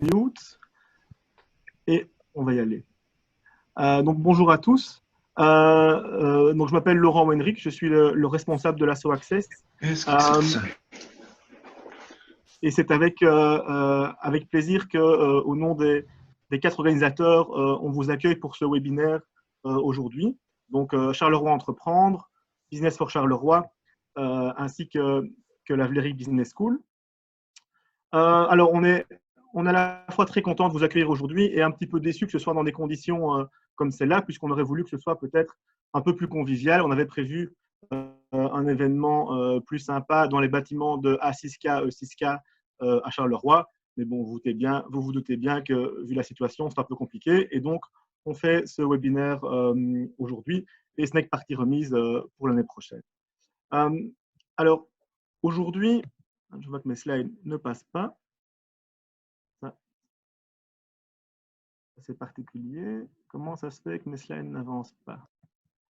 mute et on va y aller. Donc bonjour à tous. Donc je m'appelle Laurent Wenrich, je suis le responsable de l'Asso Access. Et c'est avec plaisir que, au nom des 4 organisateurs, on vous accueille pour ce webinaire aujourd'hui. Donc Charleroi Entreprendre, Business for Charleroi, ainsi que la Vlerick Business School. Alors on est à la fois très content de vous accueillir aujourd'hui et un petit peu déçu que ce soit dans des conditions comme celle-là, puisqu'on aurait voulu que ce soit peut-être un peu plus convivial. On avait prévu un événement plus sympa dans les bâtiments de A6K, E6K à Charleroi. Mais bon, vous vous doutez bien que vu la situation, c'est un peu compliqué. Et donc, on fait ce webinaire aujourd'hui et ce n'est que partie remise pour l'année prochaine. Alors, aujourd'hui, je vois que mes slides ne passent pas. C'est particulier. Comment ça se fait que mes slides n'avancent pas?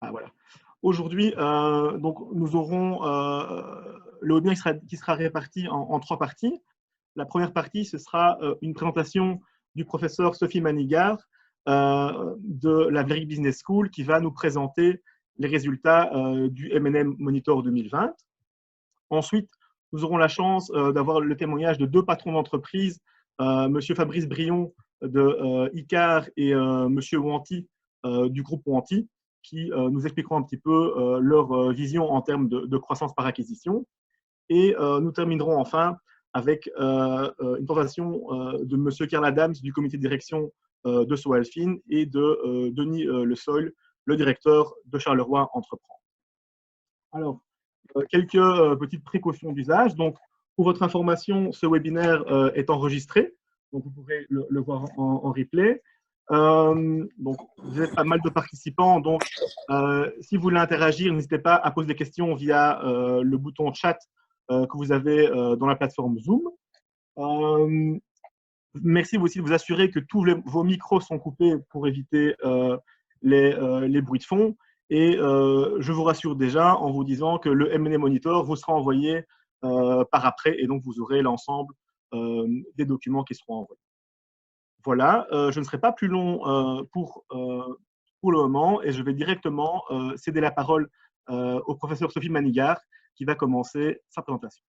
Ah, voilà. Aujourd'hui, donc, nous aurons le webinaire qui sera réparti en 3 parties. La première partie, ce sera une présentation du professeur Sophie Manigard de la Vlerick Business School qui va nous présenter les résultats du M&M Monitor 2020. Ensuite, nous aurons la chance d'avoir le témoignage de 2 patrons d'entreprise, Monsieur Fabrice Brion de Icar et Monsieur Wanty du groupe Wanty, qui nous expliqueront un petit peu leur vision en termes de croissance par acquisition. Et nous terminerons enfin avec une présentation de Monsieur Karl Adams du comité de direction de Soalfin et de Denis Le Soil, le directeur de Charleroi Entreprendre. Alors, quelques petites précautions d'usage. Donc, pour votre information, ce webinaire est enregistré, donc vous pourrez le voir en replay. Donc, vous avez pas mal de participants, donc si vous voulez interagir, n'hésitez pas à poser des questions via le bouton chat que vous avez dans la plateforme Zoom. Merci aussi de vous assurer que tous vos micros sont coupés pour éviter les bruits de fond. Et je vous rassure déjà en vous disant que le M&A Monitor vous sera envoyé par après et donc vous aurez l'ensemble des documents qui seront envoyés. Voilà, je ne serai pas plus long pour le moment et je vais directement céder la parole au professeur Sophie Manigard qui va commencer sa présentation.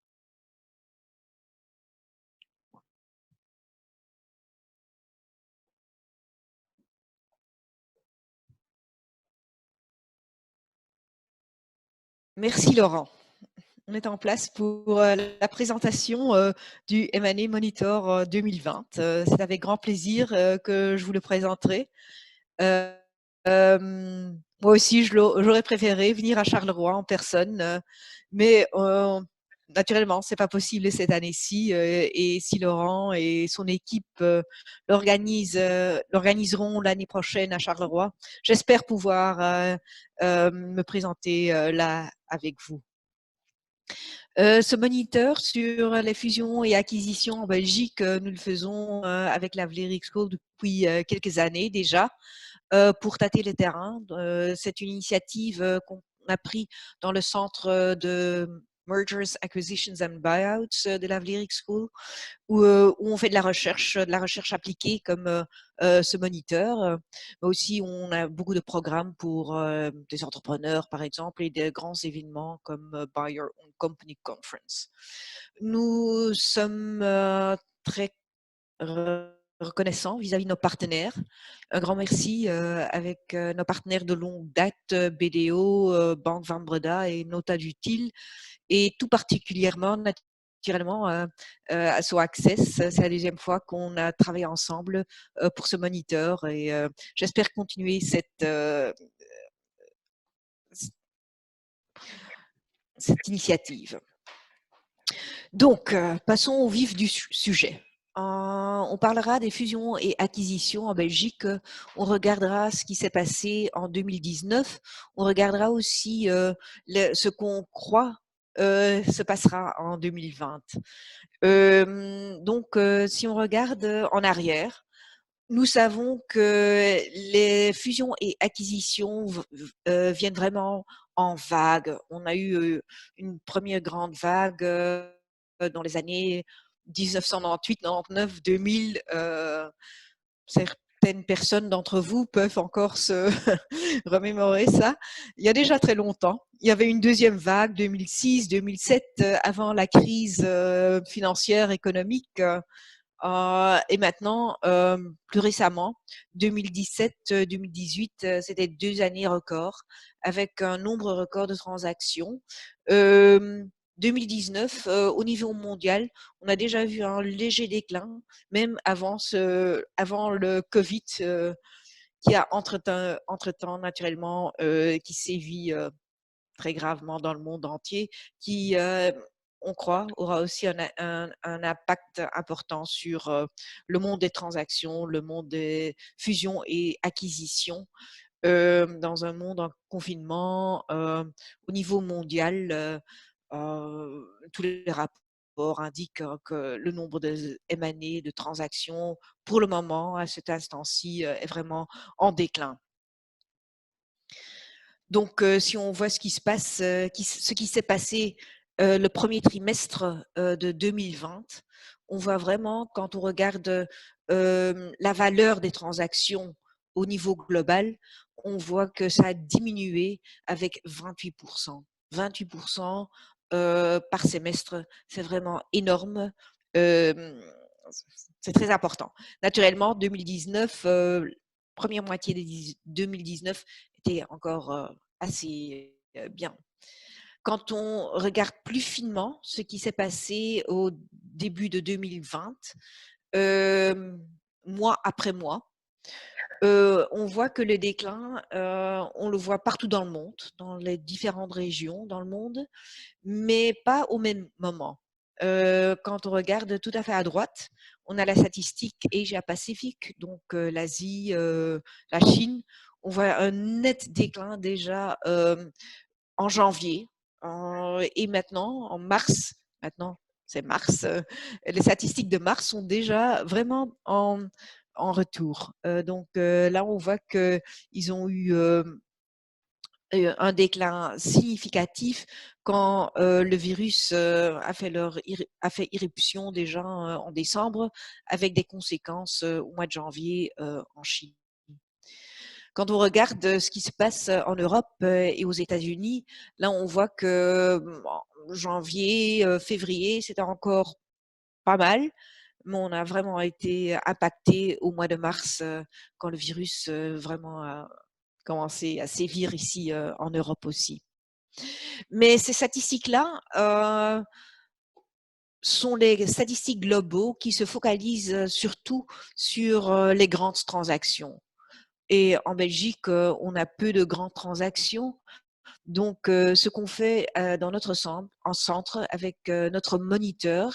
Merci Laurent. On est en place pour la présentation du M&A Monitor 2020. C'est avec grand plaisir que je vous le présenterai. Moi aussi, j'aurais préféré venir à Charleroi en personne, mais naturellement, c'est pas possible cette année-ci. Et si Laurent et son équipe l'organiseront l'année prochaine à Charleroi, j'espère pouvoir me présenter là avec vous. Ce moniteur sur les fusions et acquisitions en Belgique, nous le faisons avec la Vlerick School depuis quelques années déjà pour tâter le terrain. C'est une initiative qu'on a pris dans le centre de Mergers, Acquisitions and Buyouts de la Vlerick School où on fait de la recherche appliquée comme ce moniteur. Mais aussi, on a beaucoup de programmes pour des entrepreneurs, par exemple, et des grands événements comme Buy Your Own Company Conference. Nous sommes très reconnaissants vis-à-vis de nos partenaires. Un grand merci avec nos partenaires de longue date, BDO, Banque Van Breda et Nota Dutil, et tout particulièrement naturellement à So Access. C'est la deuxième fois qu'on a travaillé ensemble pour ce moniteur et j'espère continuer cette initiative. Donc, passons au vif du sujet. On parlera des fusions et acquisitions en Belgique. On regardera ce qui s'est passé en 2019. On regardera aussi ce qu'on croit se passera en 2020. Donc, si on regarde en arrière, nous savons que les fusions et acquisitions viennent vraiment en vagues. On a eu une première grande vague dans les années 1998, 99, 2000, certaines personnes d'entre vous peuvent encore se remémorer ça. Il y a déjà très longtemps. Il y avait une deuxième vague, 2006, 2007, avant la crise financière, économique. Et maintenant, plus récemment, 2017, 2018, c'était 2 années records avec un nombre record de transactions. 2019, au niveau mondial, on a déjà vu un léger déclin, même avant le Covid, qui a entre-temps naturellement, qui sévit très gravement dans le monde entier, qui, on croit, aura aussi un impact important sur le monde des transactions, le monde des fusions et acquisitions. Dans un monde en confinement, au niveau mondial, tous les rapports indiquent que le nombre de M&A, de transactions, pour le moment, à cet instant-ci, est vraiment en déclin. Donc, si on voit ce qui se passe, ce qui s'est passé le premier trimestre de 2020, on voit vraiment, quand on regarde la valeur des transactions au niveau global, on voit que ça a diminué avec 28%. 28% par semestre, c'est vraiment énorme. C'est très important. Naturellement, 2019, première moitié de 2019 était encore assez bien. Quand on regarde plus finement ce qui s'est passé au début de 2020, mois après mois, on voit que le déclin, on le voit partout dans le monde, dans les différentes régions dans le monde, mais pas au même moment. Quand on regarde tout à fait à droite, on a la statistique Asia-Pacifique, donc l'Asie, la Chine. On voit un net déclin déjà en janvier et maintenant, en mars. Maintenant, c'est mars. Les statistiques de mars sont déjà vraiment en retour. Donc là, on voit qu'ils ont eu un déclin significatif quand le virus a fait irruption déjà en décembre, avec des conséquences au mois de janvier en Chine. Quand on regarde ce qui se passe en Europe et aux États-Unis, là on voit que janvier, février, c'était encore pas mal, mais on a vraiment été impacté au mois de mars quand le virus vraiment a commencé à sévir ici en Europe aussi. Mais ces statistiques-là sont les statistiques globaux qui se focalisent surtout sur les grandes transactions. Et en Belgique, on a peu de grandes transactions. Donc, ce qu'on fait dans notre centre avec notre moniteur,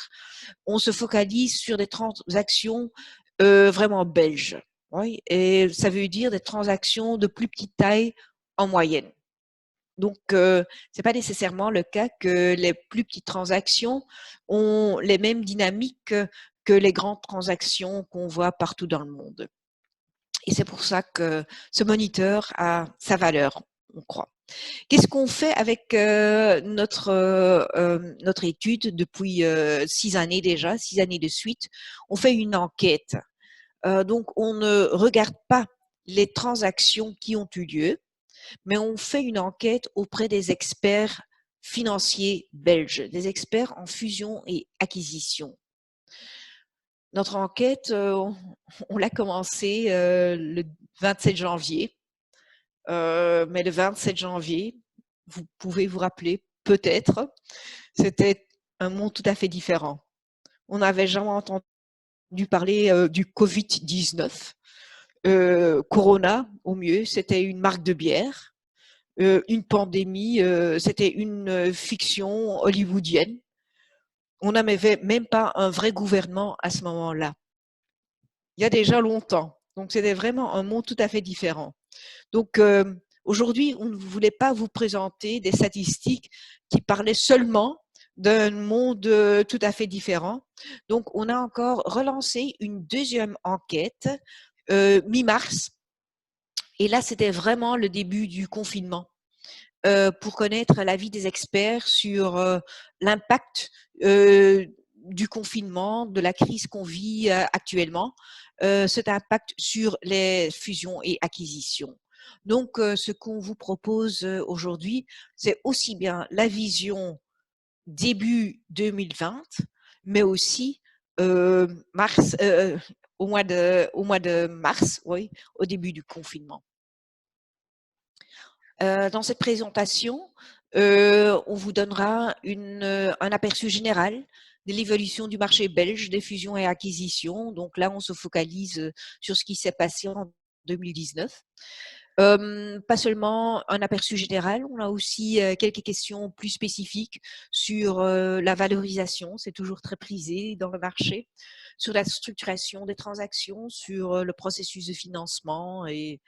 on se focalise sur des transactions vraiment belges. Oui, et ça veut dire des transactions de plus petite taille en moyenne. Donc, c'est pas nécessairement le cas que les plus petites transactions ont les mêmes dynamiques que les grandes transactions qu'on voit partout dans le monde. Et c'est pour ça que ce moniteur a sa valeur, on croit. Qu'est-ce qu'on fait avec notre étude depuis 6 années déjà, 6 années de suite? On fait une enquête. Donc, on ne regarde pas les transactions qui ont eu lieu, mais on fait une enquête auprès des experts financiers belges, des experts en fusion et acquisition. Notre enquête, on l'a commencée le 27 janvier. Mais le 27 janvier, vous pouvez vous rappeler, peut-être, c'était un monde tout à fait différent. On n'avait jamais entendu parler du Covid-19. Corona, au mieux, c'était une marque de bière. Une pandémie, c'était une fiction hollywoodienne. On n'avait même pas un vrai gouvernement à ce moment-là. Il y a déjà longtemps. Donc, c'était vraiment un monde tout à fait différent. Donc, aujourd'hui, on ne voulait pas vous présenter des statistiques qui parlaient seulement d'un monde tout à fait différent. Donc, on a encore relancé une deuxième enquête mi-mars. Et là, c'était vraiment le début du confinement pour connaître l'avis des experts sur l'impact du confinement, de la crise qu'on vit actuellement, cet impact sur les fusions et acquisitions. Donc, ce qu'on vous propose aujourd'hui, c'est aussi bien la vision début 2020, mais aussi mars, au mois de mars, oui, au début du confinement. Dans cette présentation, on vous donnera un aperçu général de l'évolution du marché belge des fusions et acquisitions. Donc là, on se focalise sur ce qui s'est passé en 2019. Pas seulement un aperçu général, on a aussi quelques questions plus spécifiques sur la valorisation, c'est toujours très prisé dans le marché, sur la structuration des transactions, sur le processus de financement et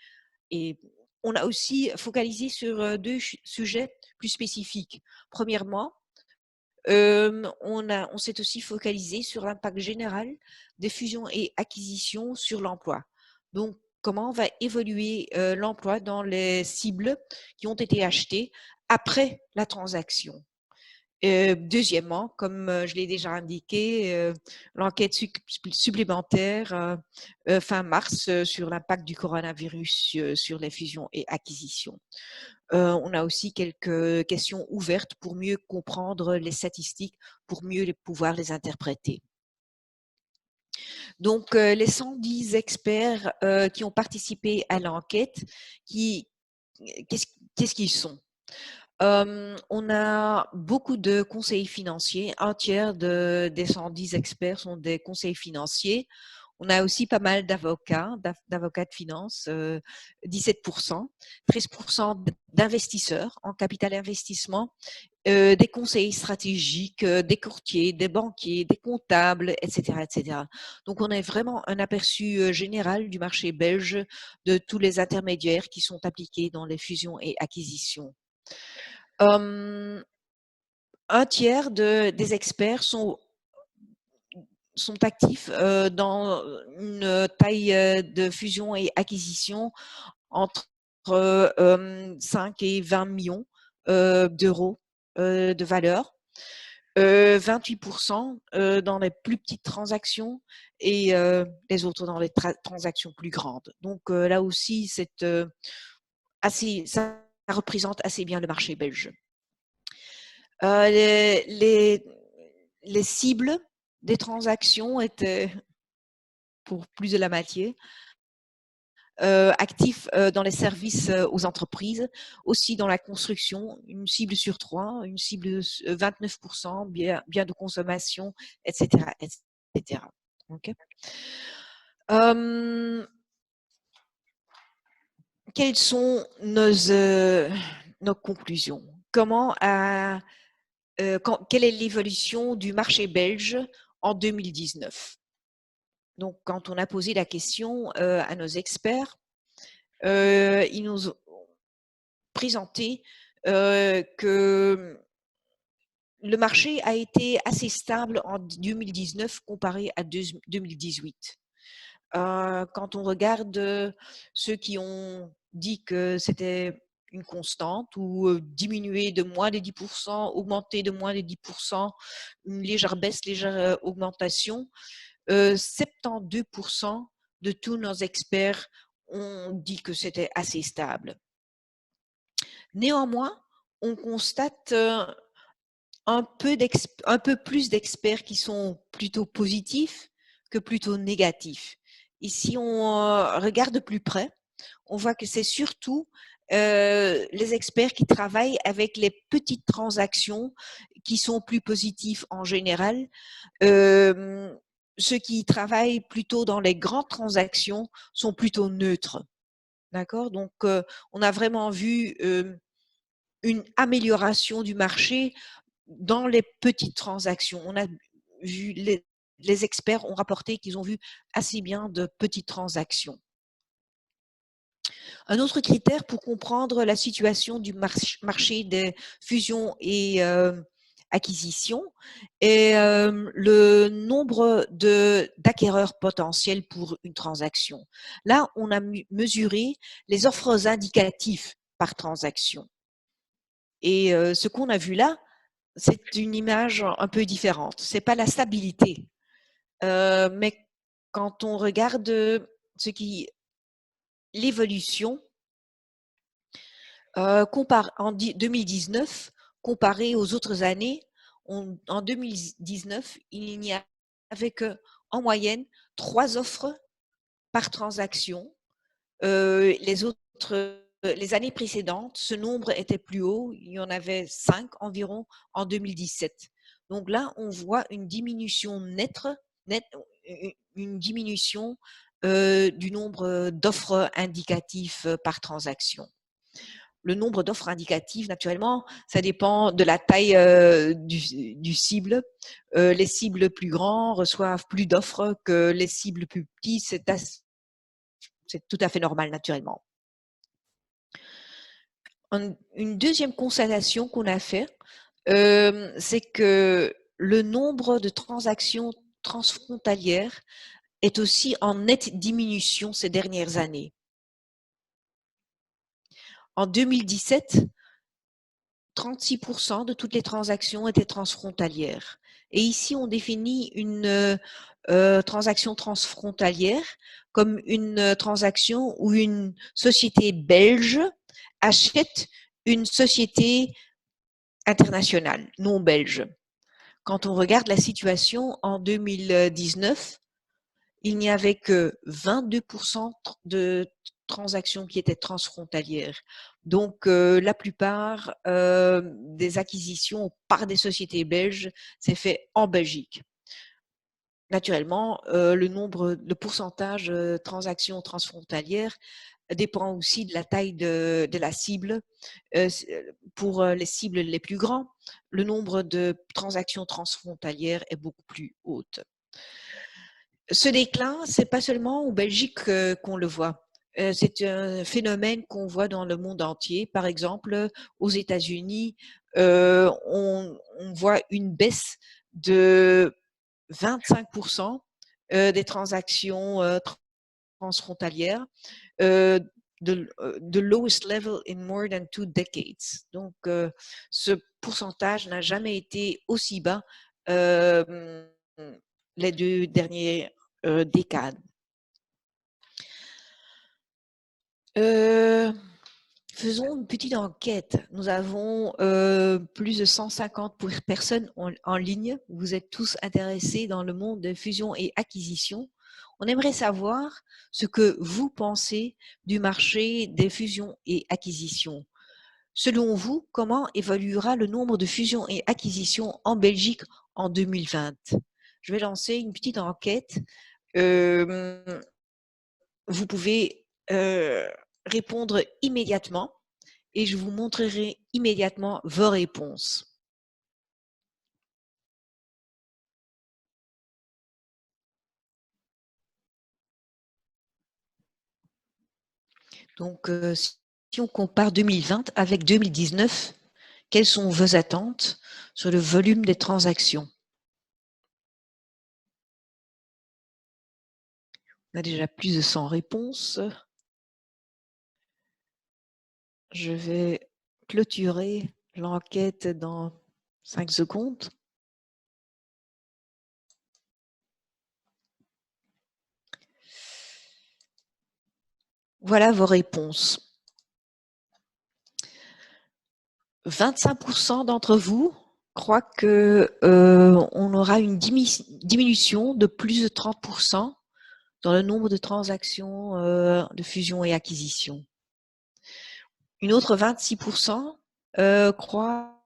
on a aussi focalisé sur deux sujets plus spécifiques. Premièrement, on s'est aussi focalisé sur l'impact général des fusions et acquisitions sur l'emploi. Donc, comment va évoluer l'emploi dans les cibles qui ont été achetées après la transaction. Deuxièmement, comme je l'ai déjà indiqué, l'enquête supplémentaire fin mars sur l'impact du coronavirus sur les fusions et acquisitions. On a aussi quelques questions ouvertes pour mieux comprendre les statistiques, pour mieux pouvoir les interpréter. Donc, les 110 experts qui ont participé à l'enquête, qu'est-ce qu'ils sont? On a beaucoup de conseillers financiers. Un tiers des 110 experts sont des conseillers financiers. On a aussi pas mal d'avocats de finance, 17%, 13% d'investisseurs en capital investissement, des conseillers stratégiques, des courtiers, des banquiers, des comptables, etc., etc. Donc, on a vraiment un aperçu général du marché belge, de tous les intermédiaires qui sont appliqués dans les fusions et acquisitions. Un tiers des experts sont actifs dans une taille de fusion et acquisition entre 5 et 20 millions d'euros de valeur. 28% dans les plus petites transactions et les autres dans les transactions plus grandes. Donc là aussi, ça représente assez bien le marché belge. Les cibles des transactions étaient pour plus de la moitié actifs dans les services aux entreprises, aussi dans la construction, une cible sur 3, une cible de 29%, biens de consommation, etc. etc. Okay. Quelles sont nos conclusions? Quelle est l'évolution du marché belge en 2019? Donc, quand on a posé la question à nos experts, ils nous ont présenté que le marché a été assez stable en 2019 comparé à 2018. Quand on regarde ceux qui ont dit que c'était une constante ou diminuer de moins de 10%, augmenter de moins de 10%, une légère baisse, légère augmentation, 72% de tous nos experts ont dit que c'était assez stable. Néanmoins, on constate un peu plus d'experts qui sont plutôt positifs que plutôt négatifs. Et si on regarde de plus près, on voit que c'est surtout les experts qui travaillent avec les petites transactions qui sont plus positifs en général. Ceux qui travaillent plutôt dans les grandes transactions sont plutôt neutres. D'accord? Donc, on a vraiment vu une amélioration du marché dans les petites transactions. On a vu, les experts ont rapporté qu'ils ont vu assez bien de petites transactions. Un autre critère pour comprendre la situation du marché des fusions et acquisitions est le nombre d'acquéreurs potentiels pour une transaction. Là, on a mesuré les offres indicatives par transaction. Et ce qu'on a vu là, c'est une image un peu différente. C'est pas la stabilité, mais quand on regarde l'évolution en 2019, comparé aux autres années, en 2019, il n'y avait qu'en moyenne 3 offres par transaction. Les années précédentes, ce nombre était plus haut, il y en avait 5 environ en 2017. Donc là, on voit une diminution nette, une diminution du nombre d'offres indicatives par transaction. Le nombre d'offres indicatives, naturellement, ça dépend de la taille du cible. Les cibles plus grands reçoivent plus d'offres que les cibles plus petites. C'est tout à fait normal, naturellement. Une deuxième constatation qu'on a fait, c'est que le nombre de transactions transfrontalières est aussi en nette diminution ces dernières années. En 2017, 36% de toutes les transactions étaient transfrontalières. Et ici, on définit une transaction transfrontalière comme une transaction où une société belge achète une société internationale, non belge. Quand on regarde la situation en 2019, il n'y avait que 22% de transactions qui étaient transfrontalières. Donc, la plupart des acquisitions par des sociétés belges s'est fait en Belgique. Naturellement, le pourcentage de transactions transfrontalières dépend aussi de la taille de la cible. Pour les cibles les plus grands, le nombre de transactions transfrontalières est beaucoup plus haut. Ce déclin, c'est pas seulement en Belgique qu'on le voit. C'est un phénomène qu'on voit dans le monde entier. Par exemple, aux États-Unis, on voit une baisse de 25% des transactions transfrontalières, the lowest level in more than 2 decades. Donc, ce pourcentage n'a jamais été aussi bas les 2 dernières décades. Faisons une petite enquête. Nous avons plus de 150 personnes en ligne. Vous êtes tous intéressés dans le monde de fusion et acquisition. On aimerait savoir ce que vous pensez du marché des fusions et acquisitions. Selon vous, comment évoluera le nombre de fusions et acquisitions en Belgique en 2020? Je vais lancer une petite enquête. Vous pouvez répondre immédiatement et je vous montrerai immédiatement vos réponses. Donc, si on compare 2020 avec 2019, quelles sont vos attentes sur le volume des transactions? On a déjà plus de 100 réponses. Je vais clôturer l'enquête dans 5 secondes. Voilà vos réponses. 25% d'entre vous croient qu'on aura une diminution de plus de 30% dans le nombre de transactions de fusion et acquisition. Une autre 26% croient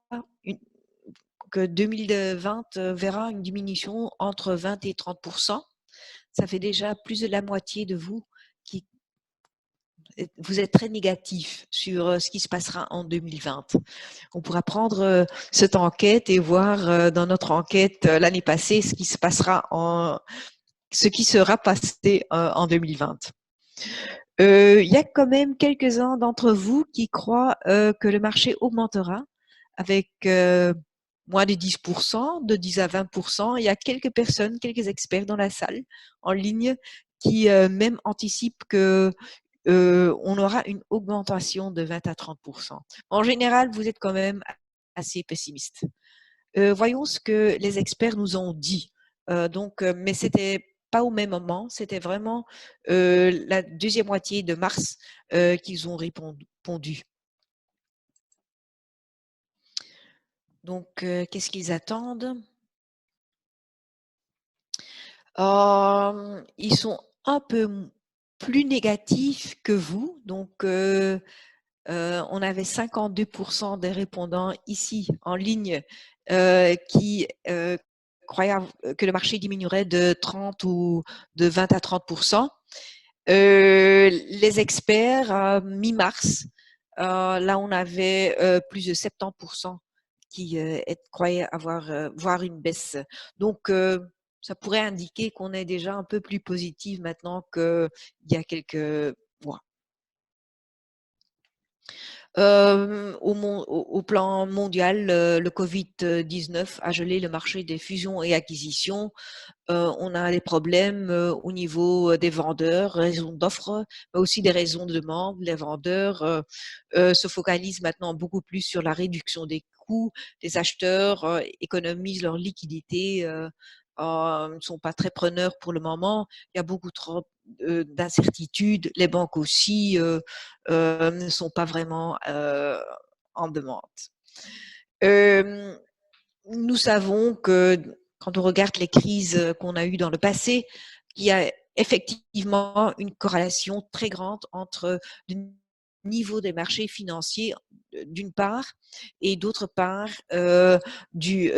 que 2020 verra une diminution entre 20 et 30%. Ça fait déjà plus de la moitié de vous qui vous êtes très négatif sur ce qui se passera en 2020. On pourra prendre cette enquête et voir dans notre enquête l'année passée ce qui se passera ce qui sera passé en 2020. Il y a quand même quelques-uns d'entre vous qui croient que le marché augmentera avec moins de 10%, de 10 à 20%. Il y a quelques personnes, quelques experts dans la salle en ligne qui même anticipent que on aura une augmentation de 20 à 30%. En général, vous êtes quand même assez pessimiste. Voyons ce que les experts nous ont dit. Mais c'était pas au même moment, c'était vraiment la deuxième moitié de mars qu'ils ont répondu. Donc, qu'est-ce qu'ils attendent? Ils sont un peu plus négatifs que vous. Donc, on avait 52% des répondants ici en ligne qui croyaient que le marché diminuerait de 30 ou de 20 à 30%. Les experts, mi-mars, là, on avait plus de 70% qui croyaient voir une baisse. Donc, ça pourrait indiquer qu'on est déjà un peu plus positif maintenant qu'il y a quelques mois. Au plan mondial, le Covid-19 a gelé le marché des fusions et acquisitions. On a des problèmes au niveau des vendeurs, raisons d'offres, mais aussi des raisons de demande. Les vendeurs se focalisent maintenant beaucoup plus sur la réduction des coûts. Les acheteurs économisent leur liquidité, ne sont pas très preneurs pour le moment. Il y a beaucoup trop d'incertitudes. Les banques aussi ne sont pas vraiment en demande. Nous savons que quand on regarde les crises qu'on a eues dans le passé, il y a effectivement une corrélation très grande entre le niveau des marchés financiers d'une part et d'autre part du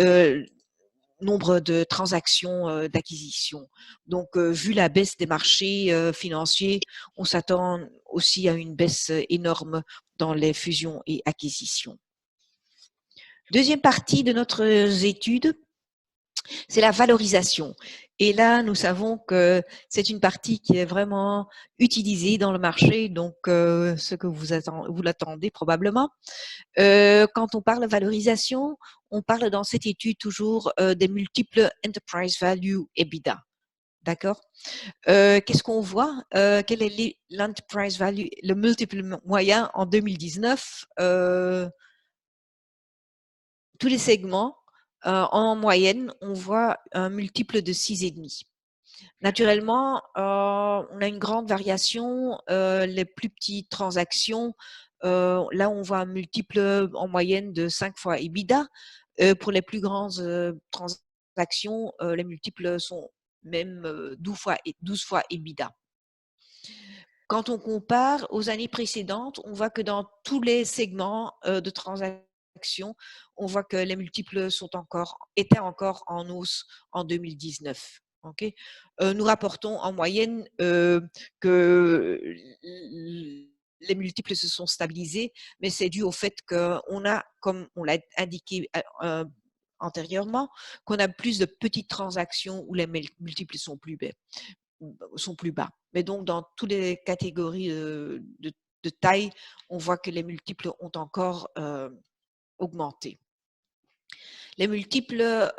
nombre de transactions d'acquisition. Donc, vu la baisse des marchés financiers, on s'attend aussi à une baisse énorme dans les fusions et acquisitions. Deuxième partie de notre étude, c'est la valorisation. Et là, nous savons que c'est une partie qui est vraiment utilisée dans le marché, donc ce que vous l'attendez probablement. Quand on parle de valorisation, on parle dans cette étude toujours des multiples enterprise value EBITDA. D'accord? Qu'est-ce qu'on voit? Quel est l'enterprise value, le multiple moyen en 2019? Tous les segments, en moyenne, on voit un multiple de 6,5. Naturellement, on a une grande variation. Les plus petites transactions, là, on voit un multiple en moyenne de 5 fois EBITDA. Pour les plus grandes transactions, les multiples sont même 12 fois EBITDA. Quand on compare aux années précédentes, on voit que dans tous les segments de transactions, on voit que les multiples étaient encore en hausse en 2019. Okay. Nous rapportons en moyenne que les multiples se sont stabilisés, mais c'est dû au fait qu'on a, comme on l'a indiqué antérieurement, qu'on a plus de petites transactions où les multiples sont plus bas. Mais donc, dans toutes les catégories de taille, on voit que les multiples ont encore augmenté. Les multiples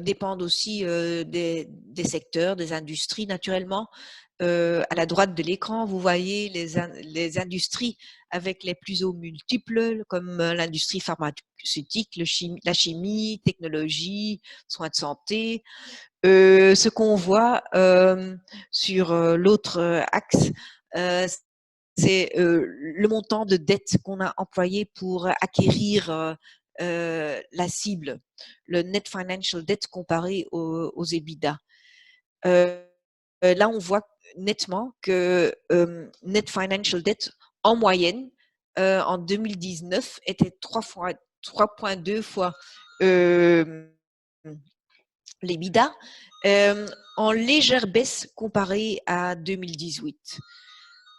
dépendent aussi des secteurs, des industries, naturellement. À la droite de l'écran, vous voyez les industries avec les plus hauts multiples, comme l'industrie pharmaceutique, la chimie, technologie, soins de santé. Ce qu'on voit sur l'autre axe, c'est le montant de dette qu'on a employé pour acquérir la cible, le net financial debt comparé aux EBITDA. Là, on voit nettement que net financial debt en moyenne en 2019 était 3,2 fois l'EBITDA, en légère baisse comparée à 2018.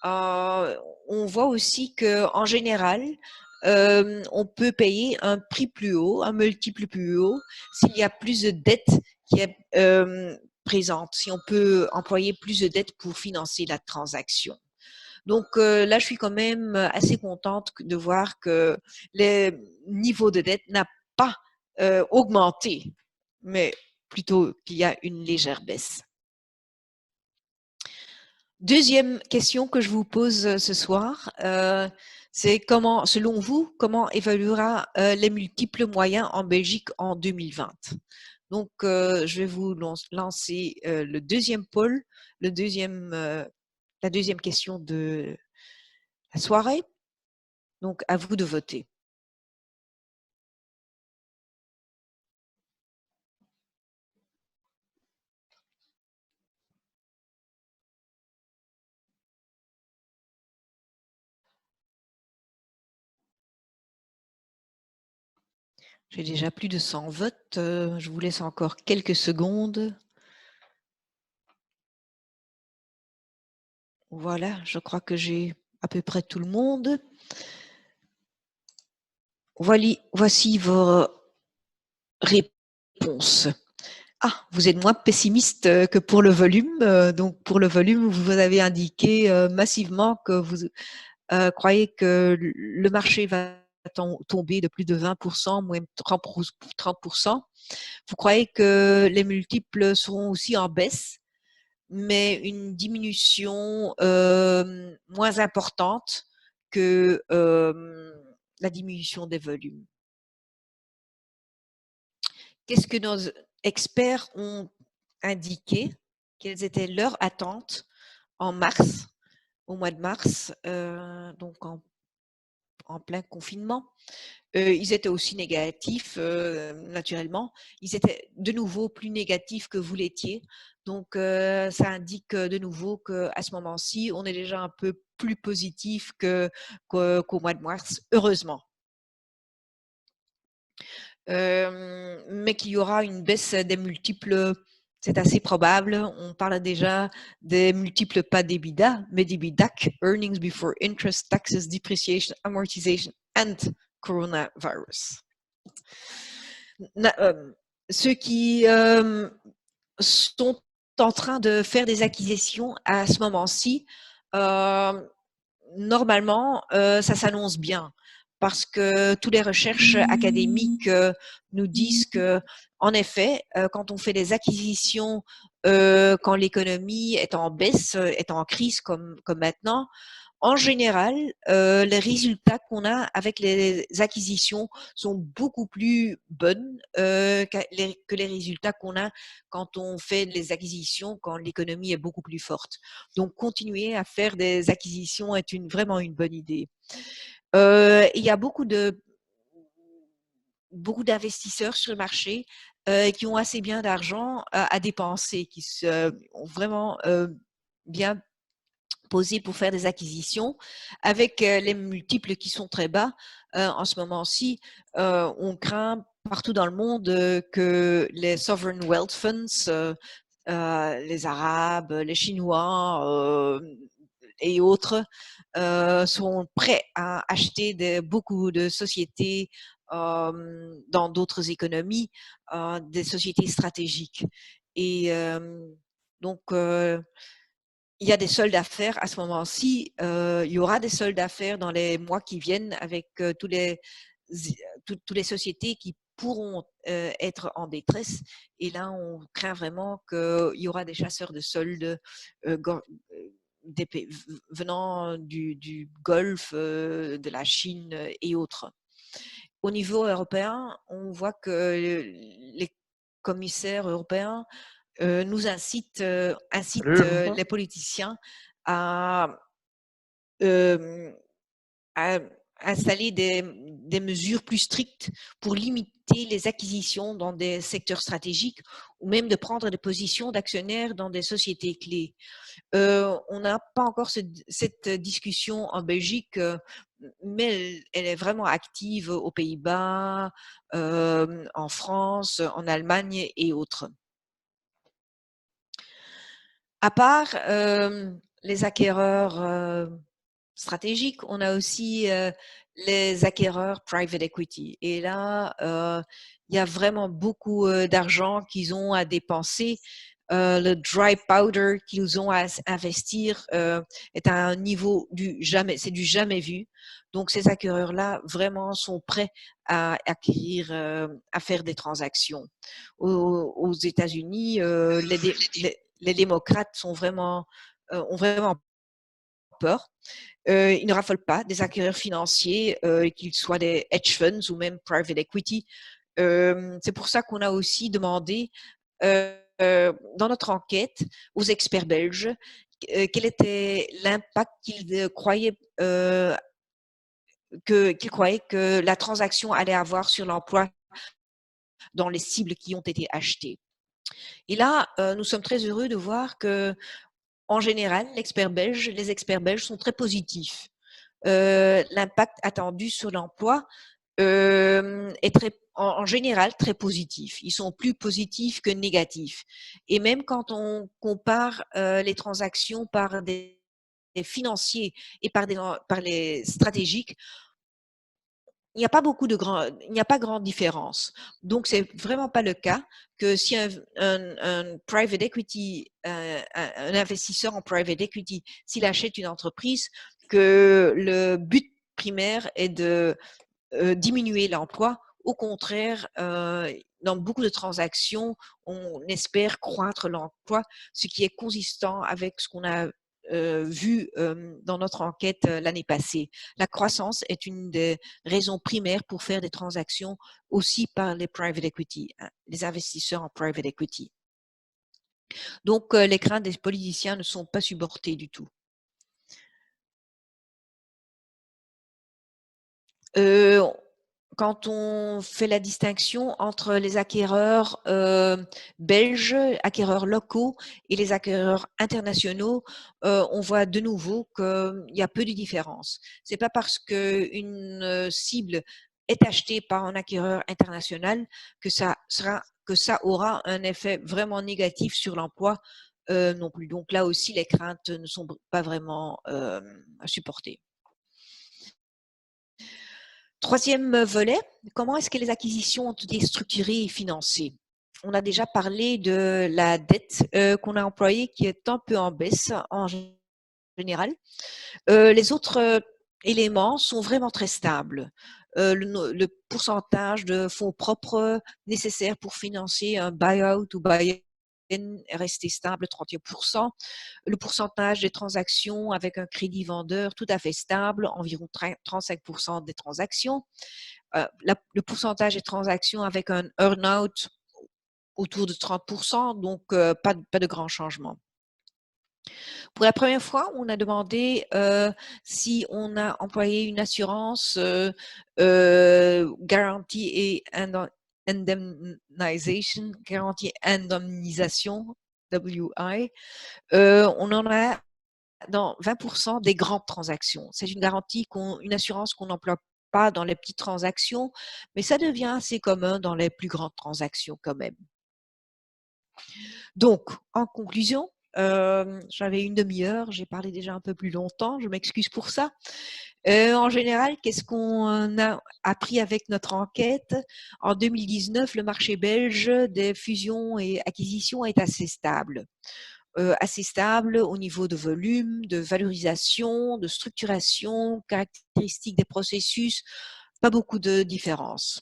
On voit aussi qu'en général, on peut payer un prix plus haut, un multiple plus haut, s'il y a plus de dette qui est présente, si on peut employer plus de dette pour financer la transaction. Donc là, je suis quand même assez contente de voir que le niveau de dette n'a pas augmenté, mais plutôt qu'il y a une légère baisse. Deuxième question que je vous pose ce soir, c'est comment, selon vous, comment évaluera les multiples moyens en Belgique en 2020? Donc, je vais vous lancer le deuxième pôle, la deuxième question de la soirée. Donc, à vous de voter. J'ai déjà plus de 100 votes. Je vous laisse encore quelques secondes. Voilà, je crois que j'ai à peu près tout le monde. Voici vos réponses. Ah, vous êtes moins pessimiste que pour le volume. Donc, pour le volume, vous avez indiqué massivement que vous croyez que le marché va tomber de plus de 20%, moins 30%. Vous croyez que les multiples seront aussi en baisse, mais une diminution moins importante que la diminution des volumes. Qu'est-ce que nos experts ont indiqué? Quelles étaient leurs attentes en mars, au mois de mars, donc en plein confinement? Ils étaient aussi négatifs, naturellement. Ils étaient de nouveau plus négatifs que vous l'étiez. Donc, ça indique de nouveau qu'à ce moment-ci, on est déjà un peu plus positif qu'au mois de mars, heureusement. Mais qu'il y aura une baisse des multiples, c'est assez probable. On parle déjà des multiples, pas d'EBITDA, mais d'EBITDAC, Earnings Before Interest, Taxes, Depreciation, Amortization and Coronavirus. Ceux qui sont en train de faire des acquisitions à ce moment-ci, normalement, ça s'annonce bien parce que toutes les recherches académiques nous disent que, en effet, quand on fait des acquisitions, quand l'économie est en baisse, est en crise comme maintenant, en général, les résultats qu'on a avec les acquisitions sont beaucoup plus bonnes que les résultats qu'on a quand on fait les acquisitions, quand l'économie est beaucoup plus forte. Donc, continuer à faire des acquisitions est vraiment une bonne idée. Il y a beaucoup d'investisseurs sur le marché qui ont assez bien d'argent à dépenser, qui ont vraiment bien posé pour faire des acquisitions. Avec les multiples qui sont très bas, en ce moment-ci, on craint partout dans le monde que les sovereign wealth funds, les Arabes, les Chinois et autres, sont prêts à acheter beaucoup de sociétés dans d'autres économies, des sociétés stratégiques. Et donc, il y a des soldes à faire à ce moment-ci. Il y aura des soldes à faire dans les mois qui viennent avec toutes les sociétés qui pourront être en détresse. Et là, on craint vraiment qu'il y aura des chasseurs de soldes venant du Golfe, de la Chine et autres. Au niveau européen, on voit que les commissaires européens nous incitent les politiciens à installer des mesures plus strictes pour limiter les acquisitions dans des secteurs stratégiques ou même de prendre des positions d'actionnaires dans des sociétés clés. On n'a pas encore cette discussion en Belgique, mais elle est vraiment active aux Pays-Bas, en France, en Allemagne et autres. À part les acquéreurs stratégiques, on a aussi les acquéreurs private equity. Et là, il y a vraiment beaucoup d'argent qu'ils ont à dépenser. Le dry powder qu'ils ont à investir est à un niveau c'est du jamais vu. Donc, ces acquéreurs-là vraiment sont prêts à acquérir, à faire des transactions. Aux États-Unis, les démocrates sont vraiment ont vraiment peur. Ils ne raffolent pas des acquéreurs financiers, qu'ils soient des hedge funds ou même private equity. C'est pour ça qu'on a aussi demandé dans notre enquête aux experts belges quel était l'impact qu'ils croyaient que la transaction allait avoir sur l'emploi dans les cibles qui ont été achetées. Et là, nous sommes très heureux de voir que, en général, les experts belges sont très positifs. L'impact attendu sur l'emploi est en général très positif. Ils sont plus positifs que négatifs. Et même quand on compare les transactions par des financiers et par les stratégiques, il n'y a pas grande différence. Donc, c'est vraiment pas le cas que si un private equity, un investisseur en private equity, s'il achète une entreprise, que le but primaire est de diminuer l'emploi. Au contraire, dans beaucoup de transactions, on espère croître l'emploi, ce qui est consistant avec ce qu'on a vu dans notre enquête l'année passée. La croissance est une des raisons primaires pour faire des transactions aussi par les private equity, les investisseurs en private equity. Donc, les craintes des politiciens ne sont pas supportées du tout. Quand on fait la distinction entre les acquéreurs belges, acquéreurs locaux et les acquéreurs internationaux, on voit de nouveau qu'il y a peu de différence. C'est pas parce qu'une cible est achetée par un acquéreur international que ça aura un effet vraiment négatif sur l'emploi non plus. Donc là aussi, les craintes ne sont pas vraiment supportées. Troisième volet, comment est-ce que les acquisitions ont été structurées et financées? On a déjà parlé de la dette qu'on a employée qui est un peu en baisse en général. Les autres éléments sont vraiment très stables. Le pourcentage de fonds propres nécessaires pour financer un buy-out ou buy-in est resté stable, 31%. Le pourcentage des transactions avec un crédit vendeur tout à fait stable, environ 35% des transactions. Le pourcentage des transactions avec un earn-out autour de 30%, donc pas de grand changement. Pour la première fois, on a demandé si on a employé une assurance garantie et indemnisation, garantie indemnisation, WI. On en a dans 20% des grandes transactions. C'est une garantie, une assurance qu'on n'emploie pas dans les petites transactions, mais ça devient assez commun dans les plus grandes transactions quand même. Donc, en conclusion, j'avais une demi-heure, j'ai parlé déjà un peu plus longtemps, je m'excuse pour ça. En général, qu'est-ce qu'on a appris avec notre enquête? En 2019, le marché belge des fusions et acquisitions est assez stable. Au niveau de volume, de valorisation, de structuration, caractéristiques des processus, pas beaucoup de différence.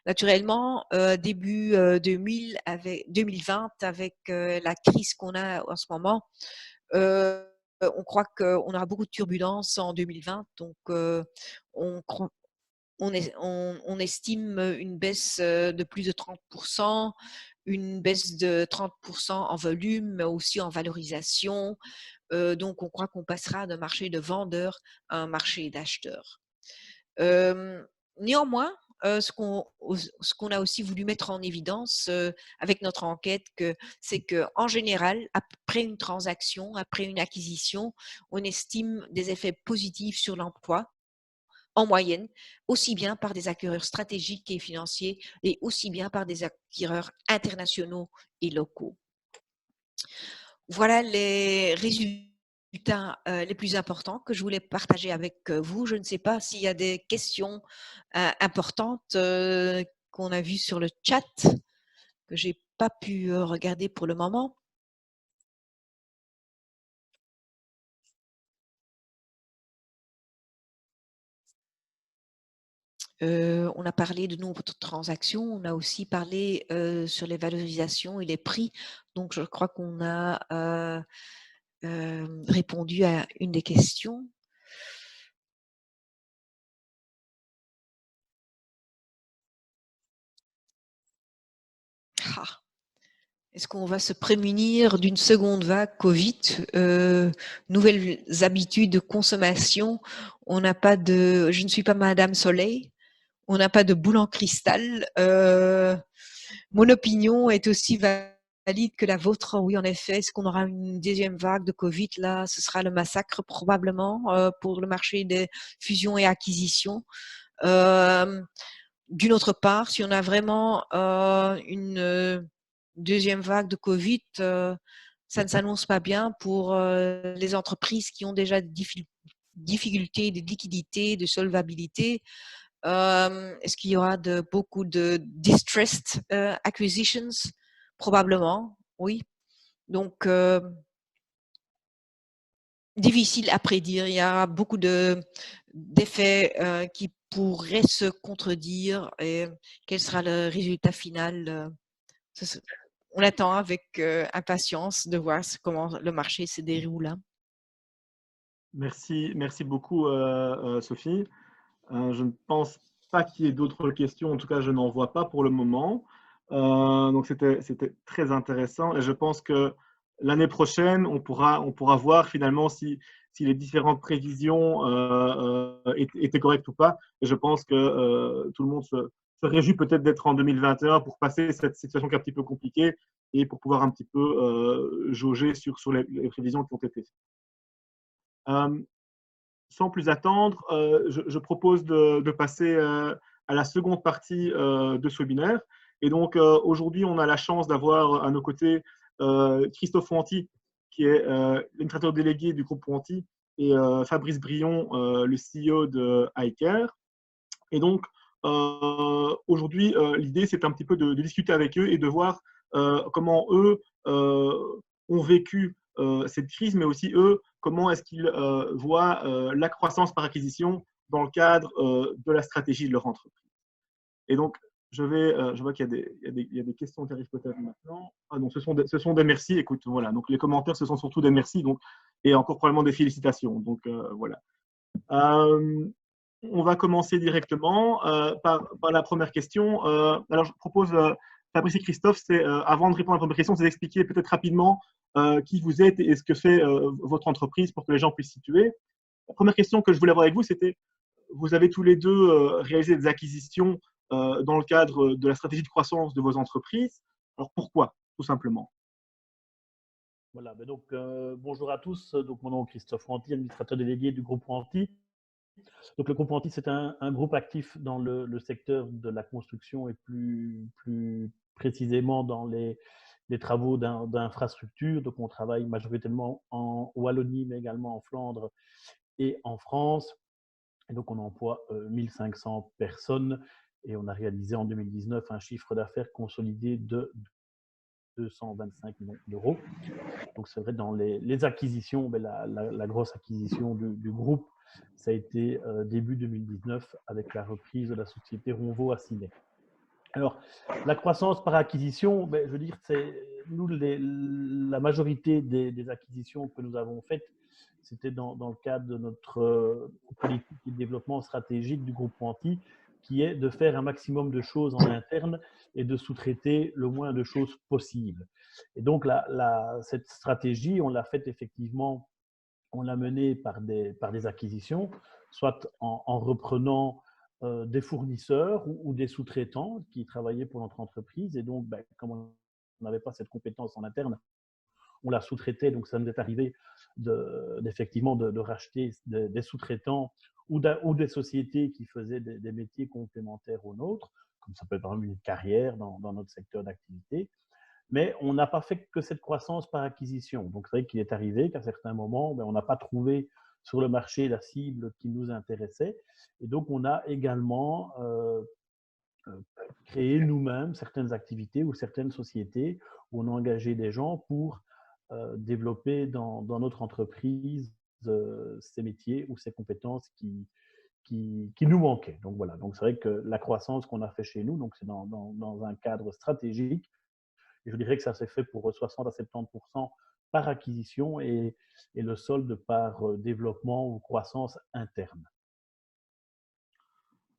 Naturellement, début 2020, avec la crise qu'on a en ce moment, on croit qu'on aura beaucoup de turbulences en 2020, donc on estime une baisse de plus de 30%, une baisse de 30% en volume, mais aussi en valorisation. Donc, on croit qu'on passera d'un marché de vendeurs à un marché d'acheteurs. Néanmoins, ce qu'on a aussi voulu mettre en évidence avec notre enquête, c'est qu'en général, après une transaction, après une acquisition, on estime des effets positifs sur l'emploi, en moyenne, aussi bien par des acquéreurs stratégiques et financiers et aussi bien par des acquéreurs internationaux et locaux. Voilà les résultats les plus importants que je voulais partager avec vous. Je ne sais pas s'il y a des questions importantes qu'on a vues sur le chat, que je n'ai pas pu regarder pour le moment. On a parlé de nombre de transactions, on a aussi parlé sur les valorisations et les prix. Donc, je crois qu'on a répondu à une des questions. Ah. Est-ce qu'on va se prémunir d'une seconde vague Covid? Nouvelles habitudes de consommation. On n'a pas de. Je ne suis pas Madame Soleil. On n'a pas de boule en cristal. Mon opinion est aussi valide que la vôtre. Oui, en effet. Est-ce qu'on aura une deuxième vague de Covid? Là, ce sera le massacre probablement pour le marché des fusions et acquisitions. D'une autre part, si on a vraiment une deuxième vague de Covid, ça ne s'annonce pas bien pour les entreprises qui ont déjà des difficultés de liquidité, de solvabilité. Est-ce qu'il y aura beaucoup de distressed acquisitions? Probablement, oui. Donc, difficile à prédire. Il y a beaucoup d'effets qui pourraient se contredire. Et quel sera le résultat final? On attend avec impatience de voir comment le marché se déroule. Merci beaucoup, Sophie. Je ne pense pas qu'il y ait d'autres questions. En tout cas, je n'en vois pas pour le moment. Donc, c'était très intéressant. Et je pense que l'année prochaine, on pourra voir finalement si les différentes prévisions étaient correctes ou pas. Et je pense que tout le monde se réjouit peut-être d'être en 2021 pour passer cette situation qui est un petit peu compliquée et pour pouvoir un petit peu jauger sur les prévisions qui ont été faites. Sans plus attendre, je propose de passer à la seconde partie de ce webinaire. Et donc, aujourd'hui, on a la chance d'avoir à nos côtés Christophe Wanty, qui est l'administrateur délégué du groupe Wanty, et Fabrice Brion, le CEO de iCare. Et donc, aujourd'hui, l'idée, c'est un petit peu de discuter avec eux et de voir comment eux ont vécu cette crise, mais aussi eux, comment est-ce qu'ils voient la croissance par acquisition dans le cadre de la stratégie de leur entreprise. Et donc, je vois qu'il y a des questions qui arrivent peut-être maintenant. Ah non, ce sont des merci. Écoute, voilà. Donc, les commentaires, ce sont surtout des merci. Donc, et encore probablement des félicitations. Donc, voilà. On va commencer directement par la première question. Alors, je propose, Fabrice et Christophe, avant de répondre à la première question, c'est d'expliquer peut-être rapidement qui vous êtes et ce que fait votre entreprise pour que les gens puissent situer. La première question que je voulais avoir avec vous, c'était, vous avez tous les deux réalisé des acquisitions dans le cadre de la stratégie de croissance de vos entreprises. Alors, pourquoi, tout simplement? Voilà, donc bonjour à tous. Donc, mon nom est Christophe Wanty, administrateur délégué du groupe Wanty. Donc, le groupe Wanty, c'est un groupe actif dans le secteur de la construction et plus précisément dans les travaux d'infrastructure. Donc, on travaille majoritairement en Wallonie, mais également en Flandre et en France. Et donc, on emploie 1500 personnes et on a réalisé en 2019 un chiffre d'affaires consolidé de 225 millions d'euros. Donc, c'est vrai, dans les acquisitions, ben, la grosse acquisition du groupe, ça a été début 2019 avec la reprise de la société Ronvo à Sydney. Alors, la croissance par acquisition, ben, je veux dire, c'est nous, la majorité des acquisitions que nous avons faites, c'était dans le cadre de notre politique de développement stratégique du groupe Wanty, qui est de faire un maximum de choses en interne et de sous-traiter le moins de choses possible. Et donc, cette stratégie, on l'a faite effectivement, on l'a menée par des acquisitions, soit en reprenant des fournisseurs ou des sous-traitants qui travaillaient pour notre entreprise. Et donc, ben, comme on n'avait pas cette compétence en interne, on la sous-traitait. Donc, ça nous est arrivé effectivement de racheter des sous-traitants ou des sociétés qui faisaient des métiers complémentaires aux nôtres, comme ça peut être par exemple une carrière dans notre secteur d'activité. Mais on n'a pas fait que cette croissance par acquisition. Donc, c'est vrai qu'il est arrivé qu'à certains moments, ben, on n'a pas trouvé sur le marché la cible qui nous intéressait. Et donc, on a également créé nous-mêmes certaines activités ou certaines sociétés où on a engagé des gens pour développer dans notre entreprise ces métiers ou ces compétences qui nous manquaient. Donc, voilà. Donc, c'est vrai que la croissance qu'on a fait chez nous, donc c'est dans un cadre stratégique. Et je dirais que ça s'est fait pour 60 à 70% par acquisition et le solde par développement ou croissance interne.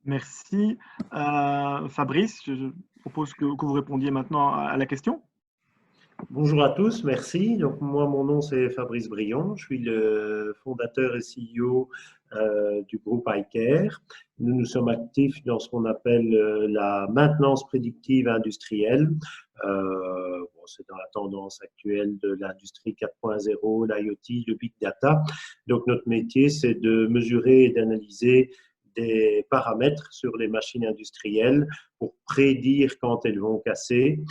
Merci. Fabrice, je propose que vous répondiez maintenant à la question. Bonjour à tous, merci. Donc, moi, mon nom, c'est Fabrice Brion. Je suis le fondateur et CEO du groupe iCare. Nous sommes actifs dans ce qu'on appelle la maintenance prédictive industrielle. C'est dans la tendance actuelle de l'industrie 4.0, l'IoT, le big data. Donc, notre métier, c'est de mesurer et d'analyser des paramètres sur les machines industrielles pour prédire quand elles vont casser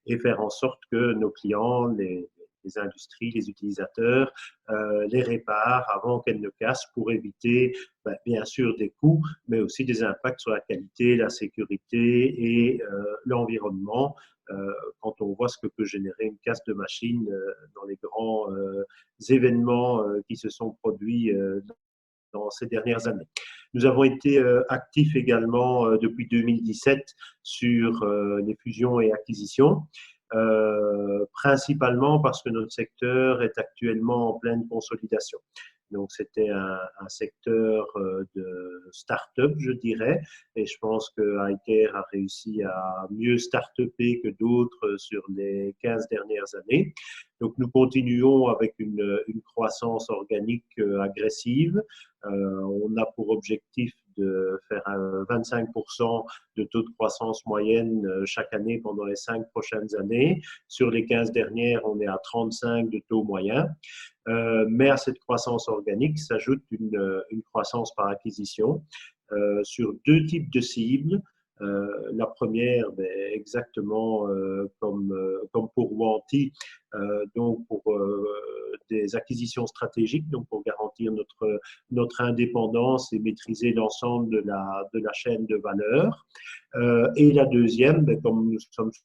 et faire en sorte que nos clients, les industries, les utilisateurs, les réparent avant qu'elles ne cassent pour éviter, bien sûr, des coûts, mais aussi des impacts sur la qualité, la sécurité et l'environnement. Quand on voit ce que peut générer une casse de machine dans les grands événements qui se sont produits dans ces dernières années. Nous avons été actifs également depuis 2017 sur les fusions et acquisitions, principalement parce que notre secteur est actuellement en pleine consolidation. Donc, c'était un secteur de start-up, je dirais, et je pense que iCare a réussi à mieux start-upper que d'autres sur les 15 dernières années. Donc, nous continuons avec une croissance organique agressive. On a pour objectif de faire 25% de taux de croissance moyenne chaque année pendant les 5 prochaines années. Sur les 15 dernières, on est à 35 de taux moyen. Mais à cette croissance organique s'ajoute une croissance par acquisition sur 2 types de cibles. La première, exactement comme pour Wanty, donc pour des acquisitions stratégiques, donc pour garantir notre indépendance et maîtriser l'ensemble de la chaîne de valeur. Et la deuxième, comme nous sommes sur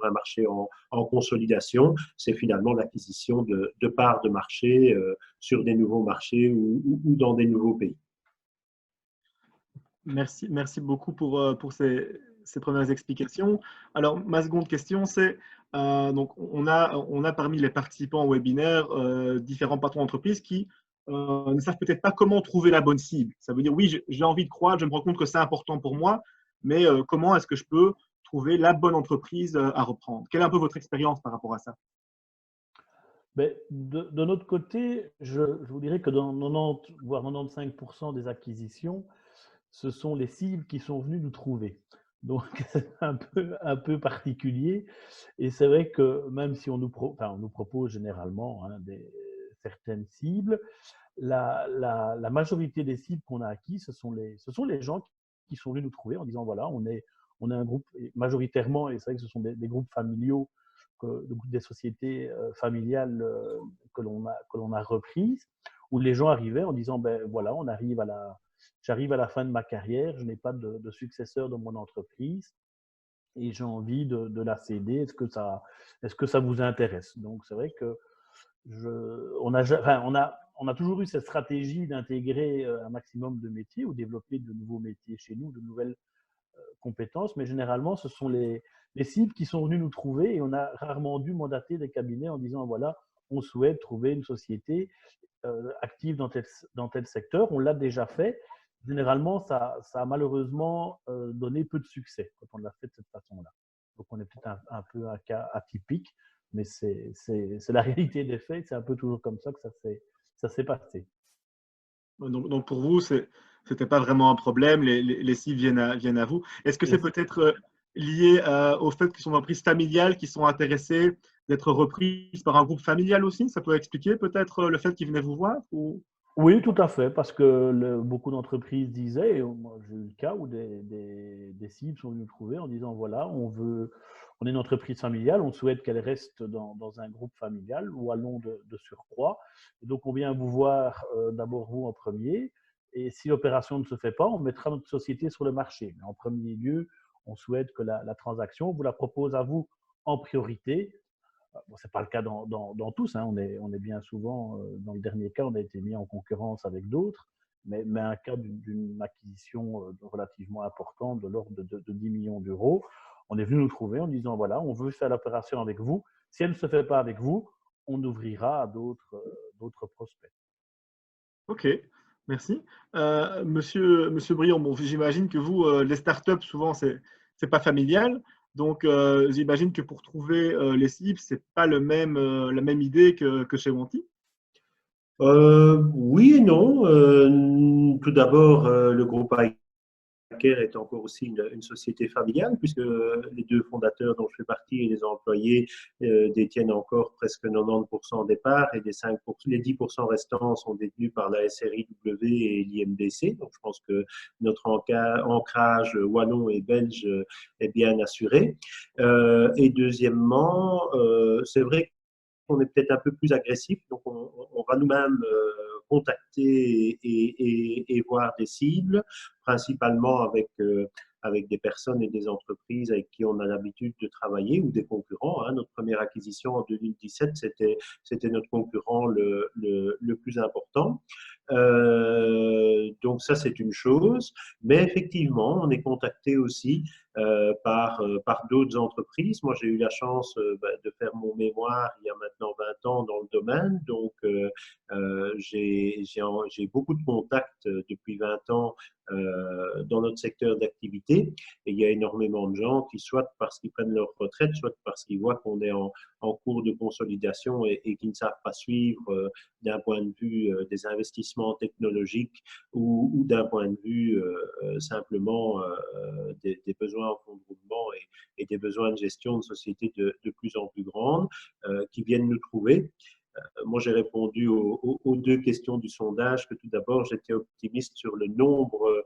un marché en consolidation, c'est finalement l'acquisition de parts de marché sur des nouveaux marchés ou dans des nouveaux pays. Merci beaucoup pour ces premières explications. Alors, ma seconde question, c'est, donc on a parmi les participants au webinaire différents patrons d'entreprise qui ne savent peut-être pas comment trouver la bonne cible. Ça veut dire, oui, j'ai envie de croître, je me rends compte que c'est important pour moi, mais comment est-ce que je peux trouver la bonne entreprise à reprendre? Quelle est un peu votre expérience par rapport à ça? De notre côté, je vous dirais que dans 90, voire 95% des acquisitions, ce sont les cibles qui sont venues nous trouver. Donc, c'est un peu particulier. Et c'est vrai que même si on nous propose généralement certaines cibles, la majorité des cibles qu'on a acquis, ce sont les gens qui sont venus nous trouver en disant, voilà, on est un groupe majoritairement, et c'est vrai que ce sont des groupes familiaux, des sociétés familiales que l'on a reprises, où les gens arrivaient en disant, ben voilà, j'arrive à la fin de ma carrière, je n'ai pas de successeur dans mon entreprise et j'ai envie de la céder. Est-ce que ça vous intéresse? Donc, c'est vrai que on a toujours eu cette stratégie d'intégrer un maximum de métiers ou développer de nouveaux métiers chez nous, de nouvelles compétences, mais généralement, ce sont les cibles qui sont venues nous trouver et on a rarement dû mandater des cabinets en disant, voilà, on souhaite trouver une société active dans tel secteur. On l'a déjà fait. Généralement, ça a malheureusement donné peu de succès quand on l'a fait de cette façon-là. Donc, on est peut-être un peu un cas atypique, mais c'est la réalité des faits. C'est un peu toujours comme ça que ça s'est passé. Donc, pour vous, ce n'était pas vraiment un problème, les cibles viennent à vous. Est-ce que c'est peut-être lié au fait qu'ils sont en prise familiale, qui sont intéressés d'être reprises par un groupe familial aussi? Ça peut expliquer peut-être le fait qu'ils venaient vous voir ou... Oui, tout à fait, parce que beaucoup d'entreprises disaient, et moi j'ai eu le cas où des cibles sont venues nous trouver en disant, voilà, on est une entreprise familiale, on souhaite qu'elle reste dans un groupe familial ou allons de surcroît. Et donc, on vient vous voir d'abord vous en premier. Et si l'opération ne se fait pas, on mettra notre société sur le marché. Mais en premier lieu, on souhaite que la transaction, on vous la propose à vous en priorité. Bon, ce n'est pas le cas dans tous. Hein. On est bien souvent, dans le dernier cas, on a été mis en concurrence avec d'autres. Mais un cas d'une acquisition relativement importante de l'ordre de 10 millions d'euros, on est venu nous trouver en disant, voilà, on veut faire l'opération avec vous. Si elle ne se fait pas avec vous, on ouvrira à d'autres prospects. Ok, merci. Monsieur Briand, bon, j'imagine que vous, les startups, souvent, c'est pas familial. Donc, j'imagine que pour trouver les cibles, c'est pas la même idée que chez Wanty. Oui et non. Tout d'abord, le groupe Care est encore aussi une société familiale, puisque les deux fondateurs dont je fais partie et les employés détiennent encore presque 90% des parts, et les 10% restants sont détenus par la SRIW et l'IMDC. Donc, je pense que notre ancrage wallon et belge est bien assuré. Et deuxièmement, c'est vrai on est peut-être un peu plus agressif, donc on va nous-mêmes contacter et voir des cibles, principalement avec des personnes et des entreprises avec qui on a l'habitude de travailler ou des concurrents. Hein. Notre première acquisition en 2017, c'était notre concurrent le plus important. Donc ça, c'est une chose. Mais effectivement, on est contacté aussi par d'autres entreprises. Moi, j'ai eu la chance de faire mon mémoire il y a maintenant 20 ans dans le domaine. Donc, j'ai beaucoup de contacts depuis 20 ans dans notre secteur d'activité. Et il y a énormément de gens qui, soit parce qu'ils prennent leur retraite, soit parce qu'ils voient qu'on est en cours de consolidation et qui ne savent pas suivre d'un point de vue des investissements technologiques ou d'un point de vue simplement des besoins en fonds de roulement et des besoins de gestion de sociétés de plus en plus grandes qui viennent nous trouver. Moi, j'ai répondu aux deux questions du sondage que tout d'abord, j'étais optimiste sur le nombre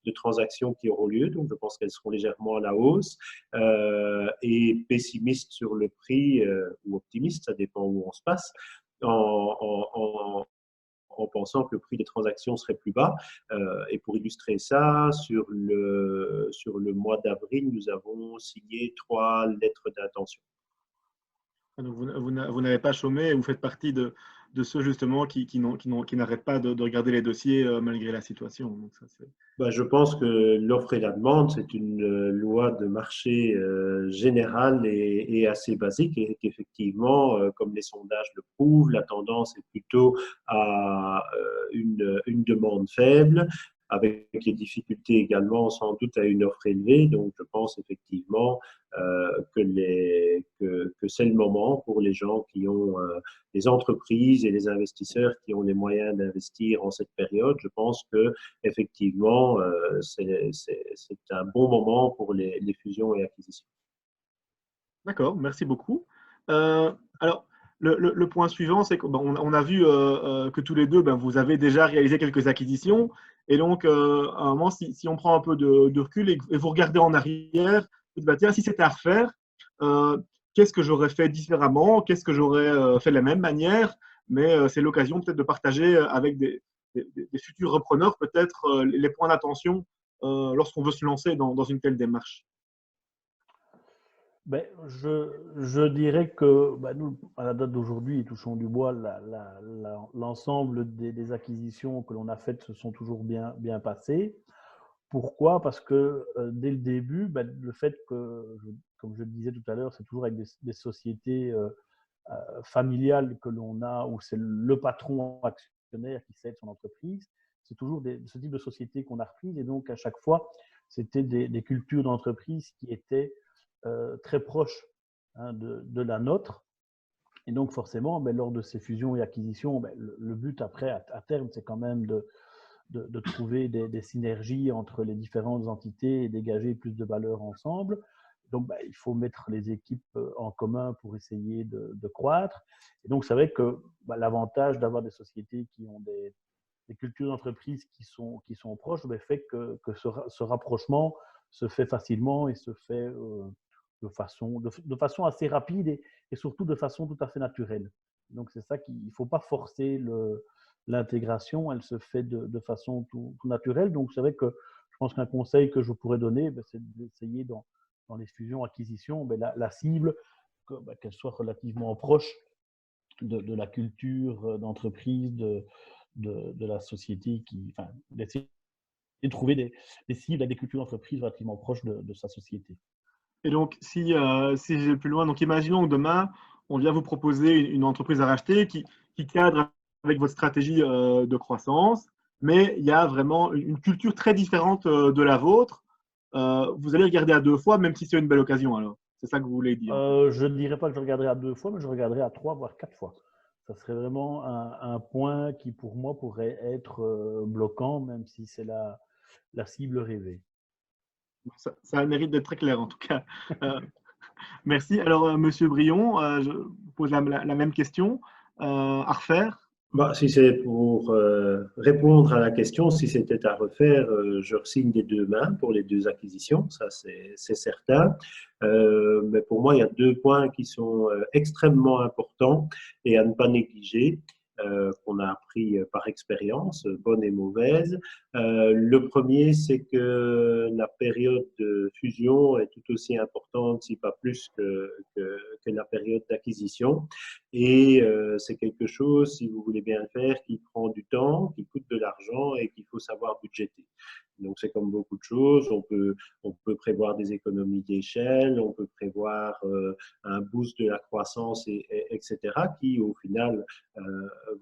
de transactions qui auront lieu, donc je pense qu'elles seront légèrement à la hausse, et pessimiste sur le prix, ou optimiste, ça dépend où on se passe, en pensant que le prix des transactions serait plus bas. Et pour illustrer ça, sur le mois d'avril, nous avons signé 3 lettres d'intention. Donc vous n'avez pas chômé et vous faites partie de ceux justement qui n'arrêtent pas de regarder les dossiers malgré la situation. Donc ça, Je pense que l'offre et la demande, c'est une loi de marché générale et assez basique, et qu'effectivement, comme les sondages le prouvent, la tendance est plutôt à une demande faible, avec les difficultés également sans doute à une offre élevée. Donc, je pense effectivement que c'est le moment pour les gens qui ont les entreprises et les investisseurs qui ont les moyens d'investir en cette période. Je pense que effectivement, c'est un bon moment pour les fusions et acquisitions. D'accord, merci beaucoup. Alors, le point suivant, c'est qu'on a vu que tous les deux, vous avez déjà réalisé quelques acquisitions. Et donc, à un moment, si on prend un peu de recul et vous regardez en arrière, vous dites, tiens, si c'était à refaire, qu'est-ce que j'aurais fait différemment? Qu'est-ce que j'aurais fait de la même manière? Mais c'est l'occasion peut-être de partager avec des futurs repreneurs peut-être les points d'attention lorsqu'on veut se lancer dans une telle démarche. Je dirais que nous, à la date d'aujourd'hui, touchons du bois, l'ensemble des acquisitions que l'on a faites se sont toujours bien passées. Pourquoi? Parce que dès le début, le fait que, comme je le disais tout à l'heure, c'est toujours avec des sociétés familiales que l'on a, où c'est le patron actionnaire qui cède son entreprise. C'est toujours ce type de société qu'on a reprise. Et donc, à chaque fois, c'était des cultures d'entreprise qui étaient très proches de la nôtre. Et donc, forcément, lors de ces fusions et acquisitions, le but après, à terme, c'est quand même de trouver des synergies entre les différentes entités et dégager plus de valeur ensemble. Donc, il faut mettre les équipes en commun pour essayer de croître. Et donc, c'est vrai que l'avantage d'avoir des sociétés qui ont des cultures d'entreprise qui sont proches fait que ce rapprochement se fait facilement et se fait de façon assez rapide et surtout de façon tout à fait naturelle. Donc, c'est ça qu'il ne faut pas forcer l'intégration, elle se fait de façon tout naturelle. Donc, c'est vrai que je pense qu'un conseil que je pourrais donner, c'est d'essayer dans les fusions-acquisitions, la cible, qu'elle soit relativement proche de la culture d'entreprise, de la société, d'essayer de trouver des cibles à des cultures d'entreprise relativement proches de sa société. Et donc, si j'ai plus loin, donc imaginons que demain, on vient vous proposer une entreprise à racheter qui cadre avec votre stratégie de croissance, mais il y a vraiment une culture très différente de la vôtre. Vous allez regarder à 2 fois, même si c'est une belle occasion, alors. C'est ça que vous voulez dire? Je ne dirais pas que je regarderai à 2 fois, mais je regarderai à 3, voire 4 fois. Ça serait vraiment un point qui, pour moi, pourrait être bloquant, même si c'est la cible rêvée. Ça a le mérite d'être très clair, en tout cas. Merci. Alors, Monsieur Brion, je vous pose la même question à refaire. Bah, si c'est pour répondre à la question, si c'était à refaire, je re-signe des 2 mains pour les 2 acquisitions, ça c'est certain. Mais pour moi, il y a 2 points qui sont extrêmement importants et à ne pas négliger, qu'on a appris par expérience, bonne et mauvaise. Le premier, c'est que la période de fusion est tout aussi importante, si pas plus que la période d'acquisition. Et c'est quelque chose, si vous voulez bien le faire, qui prend du temps, qui coûte de l'argent et qu'il faut savoir budgéter. Donc, c'est comme beaucoup de choses. On peut prévoir des économies d'échelle, on peut prévoir un boost de la croissance, etc., qui, au final,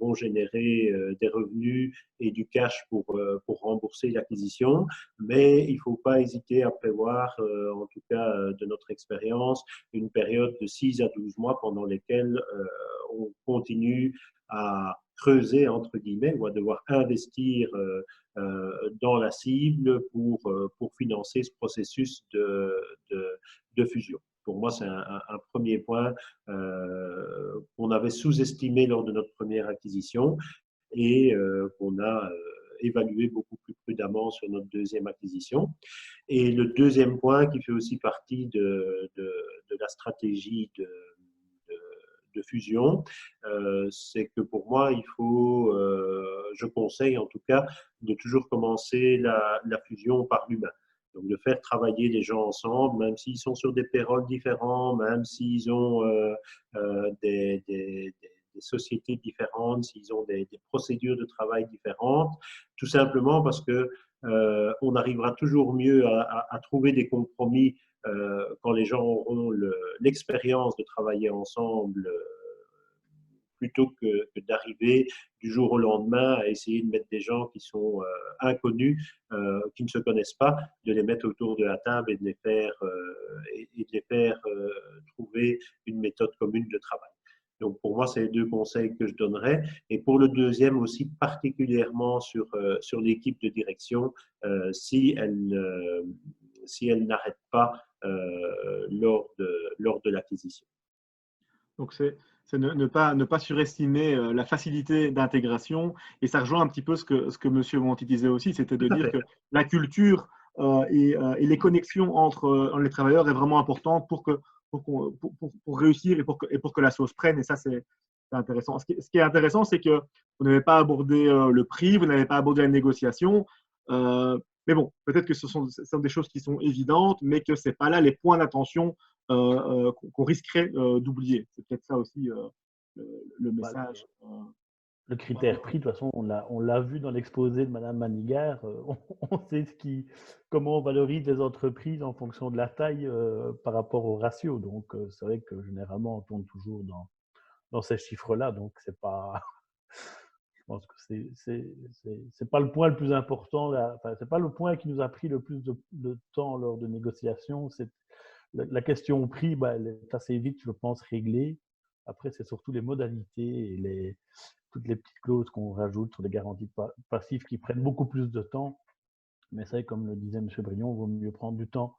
vont générer des revenus et du cash pour rembourser l'acquisition. Mais il ne faut pas hésiter à prévoir, en tout cas de notre expérience, une période de 6 à 12 mois pendant lesquels on continue à creuser, entre guillemets, ou à devoir investir dans la cible pour financer ce processus de fusion. Pour moi, c'est un premier point qu'on avait sous-estimé lors de notre première acquisition et qu'on a évalué beaucoup plus prudemment sur notre deuxième acquisition. Et le deuxième point qui fait aussi partie de la stratégie de fusion, c'est que pour moi, il faut, je conseille en tout cas, de toujours commencer la fusion par l'humain. Donc, de faire travailler les gens ensemble, même s'ils sont sur des payrolls différents, même s'ils ont des sociétés différentes, s'ils ont des procédures de travail différentes, tout simplement parce que on arrivera toujours mieux à trouver des compromis quand les gens auront l'expérience de travailler ensemble plutôt que d'arriver du jour au lendemain à essayer de mettre des gens qui sont inconnus, qui ne se connaissent pas, de les mettre autour de la table et de les faire trouver une méthode commune de travail. Donc, pour moi, c'est les 2 conseils que je donnerais. Et pour le deuxième aussi, particulièrement sur l'équipe de direction, si elle n'arrête pas lors de l'acquisition. Donc, c'est ne pas surestimer la facilité d'intégration. Et ça rejoint un petit peu ce que M. Monti disait aussi, c'était de dire que la culture et les connexions entre les travailleurs est vraiment importante pour réussir et pour que la sauce prenne. Et ça, c'est intéressant. Ce qui est intéressant, c'est que vous n'avez pas abordé le prix, vous n'avez pas abordé la négociation. Mais bon, peut-être que ce sont des choses qui sont évidentes, mais que ce n'est pas là les points d'attention qu'on risquerait d'oublier. C'est peut-être ça aussi le message. Le critère prix, de toute façon, on l'a vu dans l'exposé de Mme Manigar. On sait comment on valorise les entreprises en fonction de la taille par rapport au ratio. Donc, c'est vrai que généralement, on tourne toujours dans ces chiffres-là. Donc, c'est pas. Je pense que c'est pas le point le plus important. Enfin, c'est pas le point qui nous a pris le plus de temps lors de négociations. C'est la question prix, elle est assez vite, je pense, réglée. Après, c'est surtout les modalités et toutes les petites clauses qu'on rajoute sur les garanties passives qui prennent beaucoup plus de temps. Mais c'est comme le disait M. Brion, il vaut mieux prendre du temps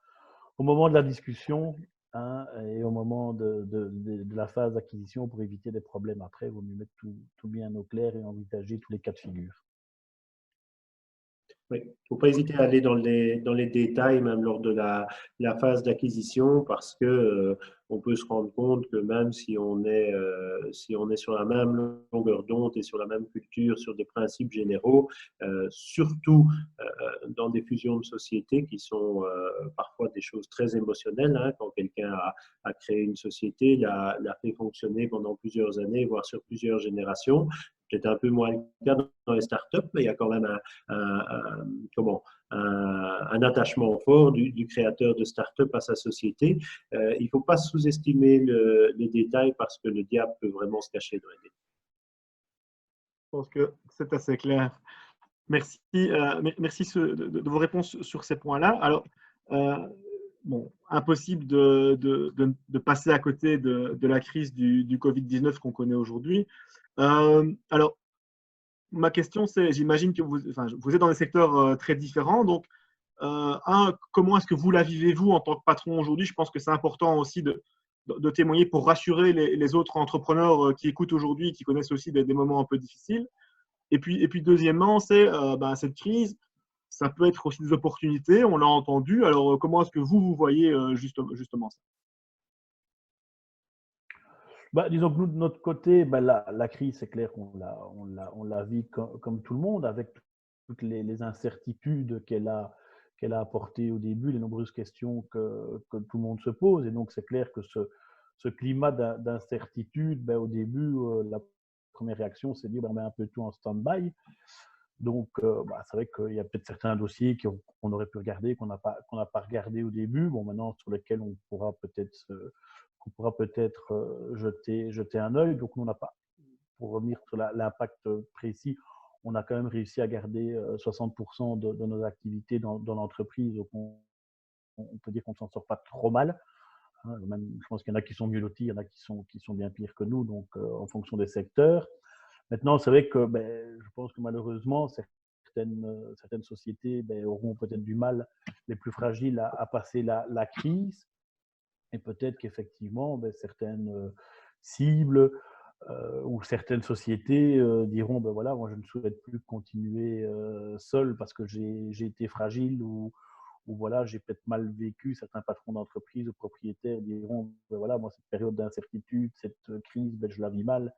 au moment de la discussion et au moment de la phase d'acquisition pour éviter des problèmes après. Il vaut mieux mettre tout bien au clair et envisager tous les cas de figure. Oui, il ne faut pas hésiter à aller dans les détails, même lors de la phase d'acquisition, parce que on peut se rendre compte que même si on est sur la même longueur d'onde et sur la même culture, sur des principes généraux, surtout dans des fusions de sociétés qui sont parfois des choses très émotionnelles, quand quelqu'un a créé une société, l'a fait fonctionner pendant plusieurs années, voire sur plusieurs générations. Peut-être un peu moins le cas dans les startups, mais il y a quand même un attachement fort du créateur de start-up à sa société. Il ne faut pas sous-estimer les détails parce que le diable peut vraiment se cacher dans les détails. Je pense que c'est assez clair. Merci, merci de vos réponses sur ces points-là. Alors, bon, impossible de passer à côté de la crise du Covid-19 qu'on connaît aujourd'hui. Alors, ma question, c'est, j'imagine que vous êtes dans des secteurs très différents. Donc, comment est-ce que vous la vivez-vous en tant que patron aujourd'hui? Je pense que c'est important aussi de témoigner pour rassurer les autres entrepreneurs qui écoutent aujourd'hui et qui connaissent aussi des moments un peu difficiles. Et puis deuxièmement, c'est cette crise, ça peut être aussi des opportunités, on l'a entendu. Alors, comment est-ce que vous voyez justement ça? Disons que nous, de notre côté, la crise, c'est clair qu'on l'a vit comme tout le monde, avec toutes les incertitudes qu'elle a apportées au début, les nombreuses questions que tout le monde se pose. Et donc, c'est clair que ce climat d'incertitude, au début, la première réaction, c'est de dire on met un peu tout en stand-by. Donc, c'est vrai qu'il y a peut-être certains dossiers qu'on aurait pu regarder, qu'on n'a pas regardé au début, maintenant sur lesquels on pourra peut-être jeter un œil. Donc, nous, on n'a pas, pour revenir sur l'impact précis, on a quand même réussi à garder 60% de nos activités dans l'entreprise. Donc, on peut dire qu'on ne s'en sort pas trop mal. Même, je pense qu'il y en a qui sont mieux lotis, il y en a qui sont bien pires que nous, donc en fonction des secteurs. Maintenant, c'est vrai que je pense que malheureusement, certaines sociétés auront peut-être du mal, les plus fragiles, à passer la crise. Et peut-être qu'effectivement, certaines cibles ou certaines sociétés diront voilà, moi je ne souhaite plus continuer seul parce que j'ai été fragile ou voilà, j'ai peut-être mal vécu. Certains patrons d'entreprise ou propriétaires diront voilà, moi cette période d'incertitude, cette crise, je la vis mal.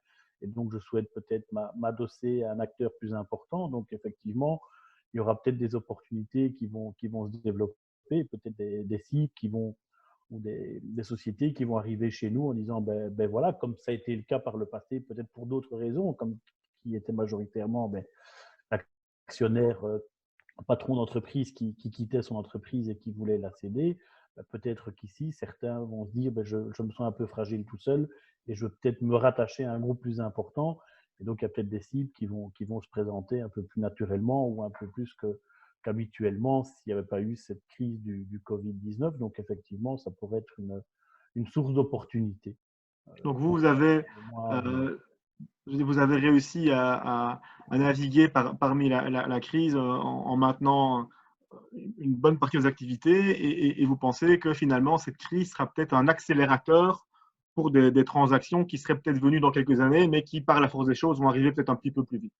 Et donc, je souhaite peut-être m'adosser à un acteur plus important. Donc, effectivement, il y aura peut-être des opportunités qui vont se développer, peut-être des sites ou des sociétés qui vont arriver chez nous en disant, voilà, comme ça a été le cas par le passé, peut-être pour d'autres raisons, comme qui était majoritairement l'actionnaire, patron d'entreprise qui quittait son entreprise et qui voulait la céder. Peut-être qu'ici, certains vont se dire je me sens un peu fragile tout seul et je veux peut-être me rattacher à un groupe plus important. Et donc, il y a peut-être des cibles qui vont se présenter un peu plus naturellement ou un peu plus qu'habituellement s'il n'y avait pas eu cette crise du Covid-19. Donc, effectivement, ça pourrait être une source d'opportunité. Donc, vous avez réussi à naviguer parmi la crise en maintenant une bonne partie de vos activités et vous pensez que finalement cette crise sera peut-être un accélérateur pour des transactions qui seraient peut-être venues dans quelques années mais qui par la force des choses vont arriver peut-être un petit peu plus vite.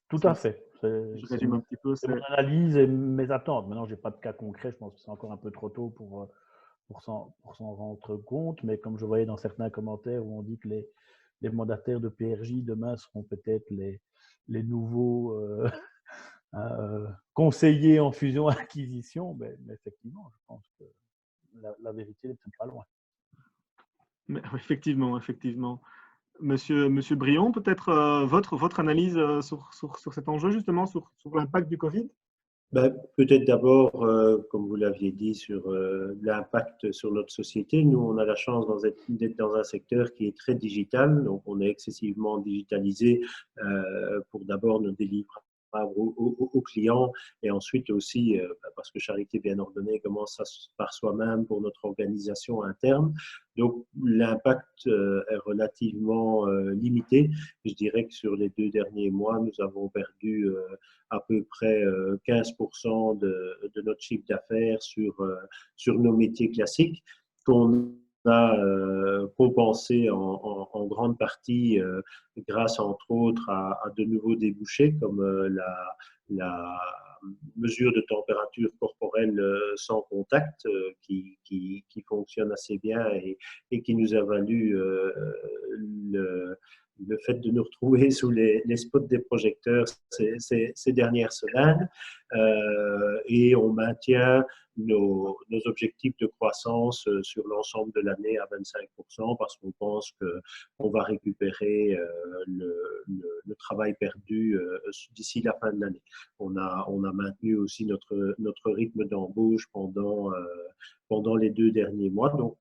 Tout à fait. Je résume un petit peu. C'est mon analyse et mes attentes. Maintenant, je n'ai pas de cas concret, je pense que c'est encore un peu trop tôt pour s'en rendre compte, mais comme je voyais dans certains commentaires où on dit que les mandataires de PRJ demain seront peut-être les nouveaux conseillers en fusion-acquisition, mais effectivement, je pense que la vérité n'est peut-être pas loin. Mais, effectivement. Monsieur Brion, peut-être votre analyse sur cet enjeu, justement, sur l'impact du Covid? Peut-être d'abord, comme vous l'aviez dit, sur l'impact sur notre société. Nous, on a la chance d'être dans un secteur qui est très digital, donc on est excessivement digitalisé pour d'abord nos délivrer aux clients et ensuite aussi, parce que Charité Bien Ordonnée commence par soi-même pour notre organisation interne. Donc, l'impact est relativement limité. Je dirais que sur les 2 derniers mois, nous avons perdu à peu près 15% de notre chiffre d'affaires sur nos métiers classiques qu'on a compensé en grande partie grâce entre autres à de nouveaux débouchés comme la mesure de température corporelle sans contact qui fonctionne assez bien et qui nous a valu le fait de nous retrouver sous les spots des projecteurs ces dernières semaines. Et on maintient nos objectifs de croissance sur l'ensemble de l'année à 25% parce qu'on pense qu'on va récupérer le travail perdu d'ici la fin de l'année. On a maintenu aussi notre rythme d'embauche pendant les 2 derniers mois. Donc,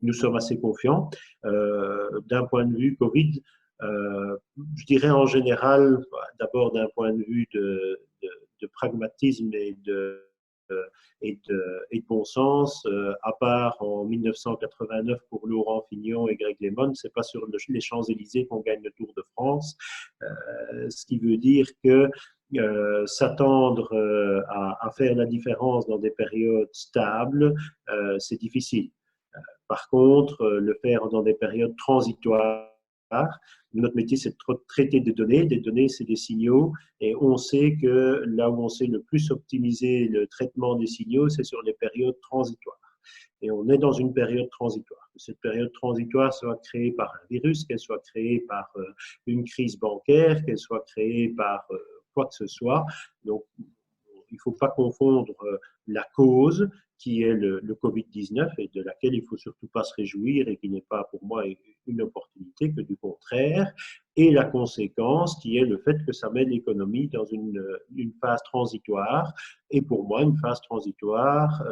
nous sommes assez confiants. D'un point de vue Covid, je dirais en général, d'abord d'un point de vue de pragmatisme et de bon sens, à part en 1989 pour Laurent Fignon et Greg LeMond, c'est pas sur les Champs-Élysées qu'on gagne le Tour de France, ce qui veut dire que s'attendre à faire la différence dans des périodes stables, c'est difficile. Par contre, le faire dans des périodes transitoires, notre métier, c'est de traiter des données. Des données, c'est des signaux. Et on sait que là où on sait le plus optimiser le traitement des signaux, c'est sur les périodes transitoires. Et on est dans une période transitoire. Cette période transitoire soit créée par un virus, qu'elle soit créée par une crise bancaire, qu'elle soit créée par quoi que ce soit. Donc, il ne faut pas confondre la cause, qui est le Covid-19 et de laquelle il ne faut surtout pas se réjouir et qui n'est pas pour moi une opportunité, que du contraire, et la conséquence qui est le fait que ça met l'économie dans une phase transitoire, et pour moi une phase transitoire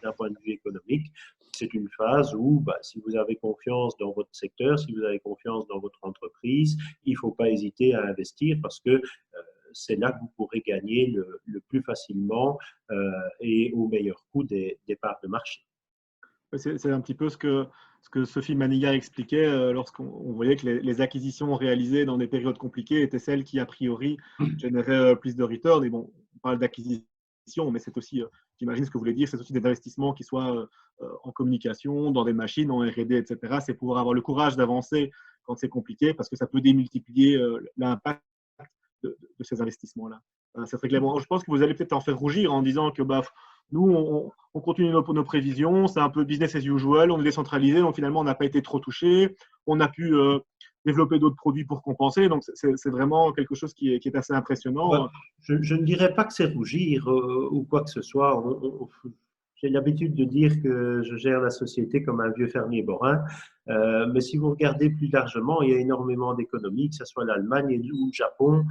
d'un point de vue économique, c'est une phase où si vous avez confiance dans votre secteur, si vous avez confiance dans votre entreprise, il ne faut pas hésiter à investir parce que c'est là que vous pourrez gagner le plus facilement et au meilleur coût des parts de marché. C'est un petit peu ce que Sophie Manigat expliquait lorsqu'on voyait que les acquisitions réalisées dans des périodes compliquées étaient celles qui, a priori, généraient plus de return. Et bon, on parle d'acquisition, mais c'est aussi, j'imagine ce que vous voulez dire, c'est aussi des investissements qui soient en communication, dans des machines, en R&D, etc. C'est pouvoir avoir le courage d'avancer quand c'est compliqué parce que ça peut démultiplier l'impact de ces investissements-là. C'est très clairement. Je pense que vous allez peut-être en faire rougir en disant que nous, on continue nos prévisions, c'est un peu business as usual, on est décentralisé, donc finalement, on n'a pas été trop touché. On a pu développer d'autres produits pour compenser, donc c'est vraiment quelque chose qui est assez impressionnant. Je ne dirais pas que c'est rougir ou quoi que ce soit. J'ai l'habitude de dire que je gère la société comme un vieux fermier borin, mais si vous regardez plus largement, il y a énormément d'économies, que ce soit l'Allemagne ou le Japon,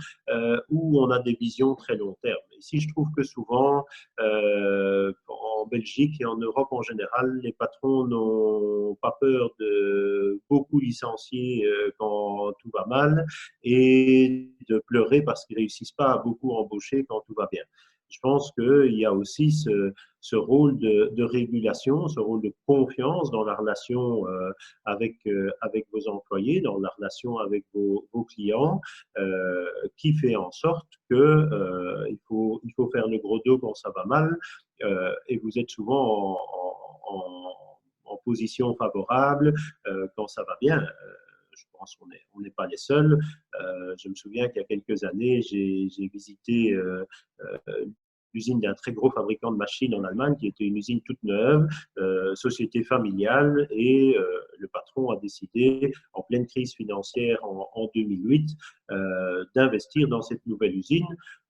où on a des visions très long terme. Ici, je trouve que souvent, en Belgique et en Europe en général, les patrons n'ont pas peur de beaucoup licencier quand tout va mal et de pleurer parce qu'ils ne réussissent pas à beaucoup embaucher quand tout va bien. Je pense qu'il y a aussi ce rôle de régulation, ce rôle de confiance dans la relation avec vos employés, dans la relation avec vos clients, qui fait en sorte que il faut faire le gros dos quand ça va mal, et vous êtes souvent en position favorable quand ça va bien. Je pense qu'on n'est pas les seuls. Je me souviens qu'il y a quelques années, j'ai visité l'usine d'un très gros fabricant de machines en Allemagne, qui était une usine toute neuve, société familiale, et le patron a décidé, en pleine crise financière en 2008, d'investir dans cette nouvelle usine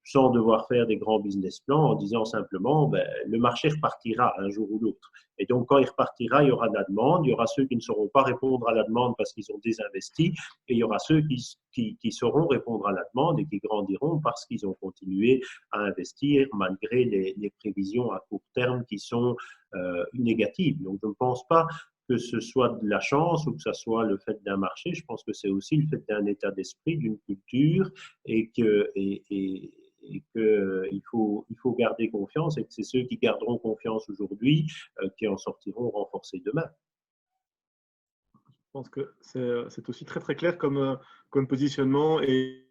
sans devoir faire des grands business plans, en disant simplement le marché repartira un jour ou l'autre. Et donc, quand il repartira, il y aura de la demande, il y aura ceux qui ne sauront pas répondre à la demande parce qu'ils ont désinvesti, et il y aura ceux qui sauront répondre à la demande et qui grandiront parce qu'ils ont continué à investir malgré les prévisions à court terme qui sont négatives. Donc, je ne pense pas que ce soit de la chance ou que ce soit le fait d'un marché. Je pense que c'est aussi le fait d'un état d'esprit, d'une culture, et qu'il faut garder confiance, et que c'est ceux qui garderont confiance aujourd'hui qui en sortiront renforcés demain. Je pense que c'est aussi très très clair comme positionnement et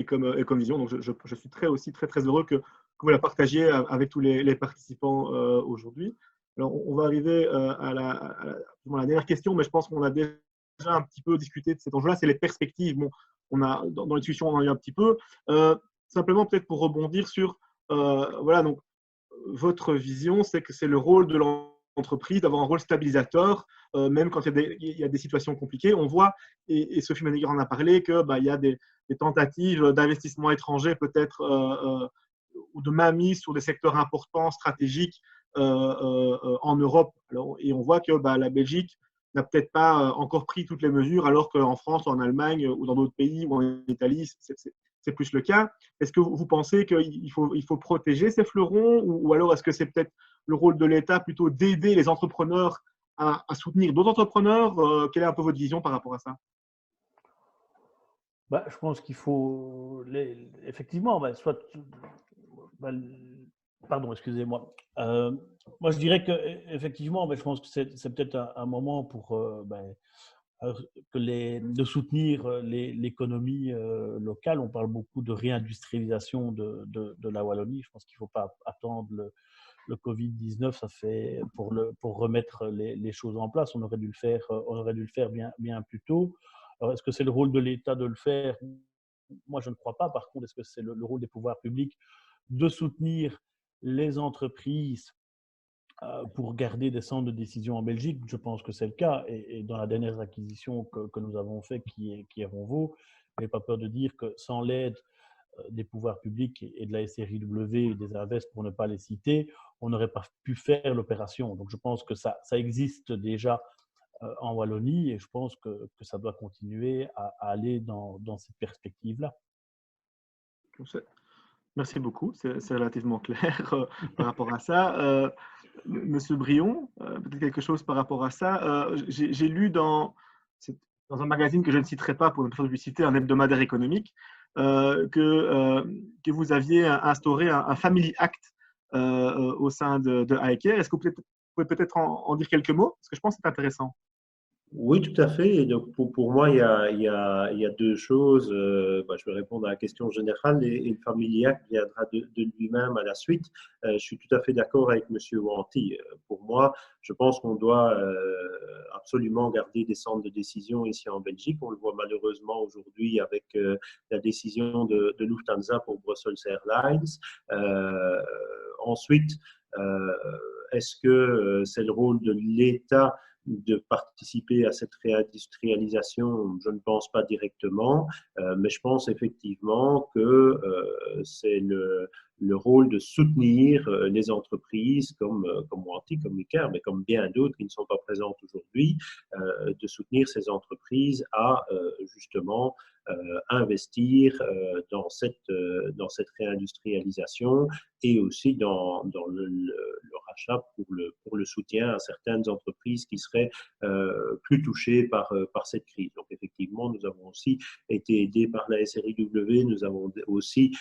comme vision. Donc je suis très très heureux que vous la partagiez avec tous les participants aujourd'hui. Alors on va arriver à la dernière question, mais je pense qu'on a déjà un petit peu discuté de cet enjeu-là, c'est les perspectives. Bon, on a dans la discussion on en a eu un petit peu. Simplement peut-être pour rebondir sur voilà, donc votre vision, c'est que c'est le rôle de l'entreprise d'avoir un rôle stabilisateur, même quand il y a des situations compliquées. On voit, et Sophie Manigat en a parlé, qu'il y a des tentatives d'investissement étranger peut-être ou de mainmise sur des secteurs importants, stratégiques en Europe. Alors, et on voit que la Belgique n'a peut-être pas encore pris toutes les mesures, alors qu'en France, en Allemagne ou dans d'autres pays ou en Italie, c'est plus le cas. Est-ce que vous pensez qu'il faut protéger ces fleurons ou alors est-ce que c'est peut-être le rôle de l'État plutôt d'aider les entrepreneurs à soutenir d'autres entrepreneurs? Quelle est un peu votre vision par rapport à ça? Je pense qu'il faut effectivement, pardon, excusez-moi. Moi, je dirais que effectivement, je pense que c'est peut-être un moment pour de soutenir l'économie locale. On parle beaucoup de réindustrialisation de la Wallonie. Je pense qu'il ne faut pas attendre le Covid-19, ça fait pour remettre les choses en place. On aurait dû le faire bien plus tôt. Alors, est-ce que c'est le rôle de l'État de le faire? Moi, je ne crois pas. Par contre, est-ce que c'est le rôle des pouvoirs publics de soutenir les entreprises pour garder des centres de décision en Belgique? Je pense que c'est le cas. Et dans la dernière acquisition que nous avons faite, qui est Ronvo, je n'ai pas peur de dire que sans l'aide des pouvoirs publics et de la SRIW et des Invest, pour ne pas les citer, on n'aurait pas pu faire l'opération. Donc, je pense que ça existe déjà en Wallonie et je pense que ça doit continuer à aller dans cette perspective-là. Merci beaucoup, c'est relativement clair par rapport à ça. Monsieur Brion, peut-être quelque chose par rapport à ça. J'ai lu dans un magazine que je ne citerai pas pour ne pas publiciter, un hebdomadaire économique, que vous aviez instauré un Family Act au sein de iCare. Est-ce que vous pouvez peut-être en dire quelques mots? Parce que je pense que c'est intéressant. Oui, tout à fait. Et donc, pour moi, il y a deux choses. Je vais répondre à la question générale et le Family Act viendra de lui-même à la suite. Je suis tout à fait d'accord avec M. Wanty. Pour moi, je pense qu'on doit absolument garder des centres de décision ici en Belgique. On le voit malheureusement aujourd'hui avec la décision de Lufthansa pour Brussels Airlines. Ensuite, est-ce que c'est le rôle de l'État de participer à cette réindustrialisation? Je ne pense pas directement, mais je pense effectivement que c'est le rôle de soutenir les entreprises comme Wanty, comme iCare, mais comme bien d'autres qui ne sont pas présentes aujourd'hui, de soutenir ces entreprises à justement investir dans cette réindustrialisation et aussi dans le rachat pour le soutien à certaines entreprises qui seraient plus touchées par cette crise. Donc effectivement, nous avons aussi été aidés par la SRIW, nous avons aussi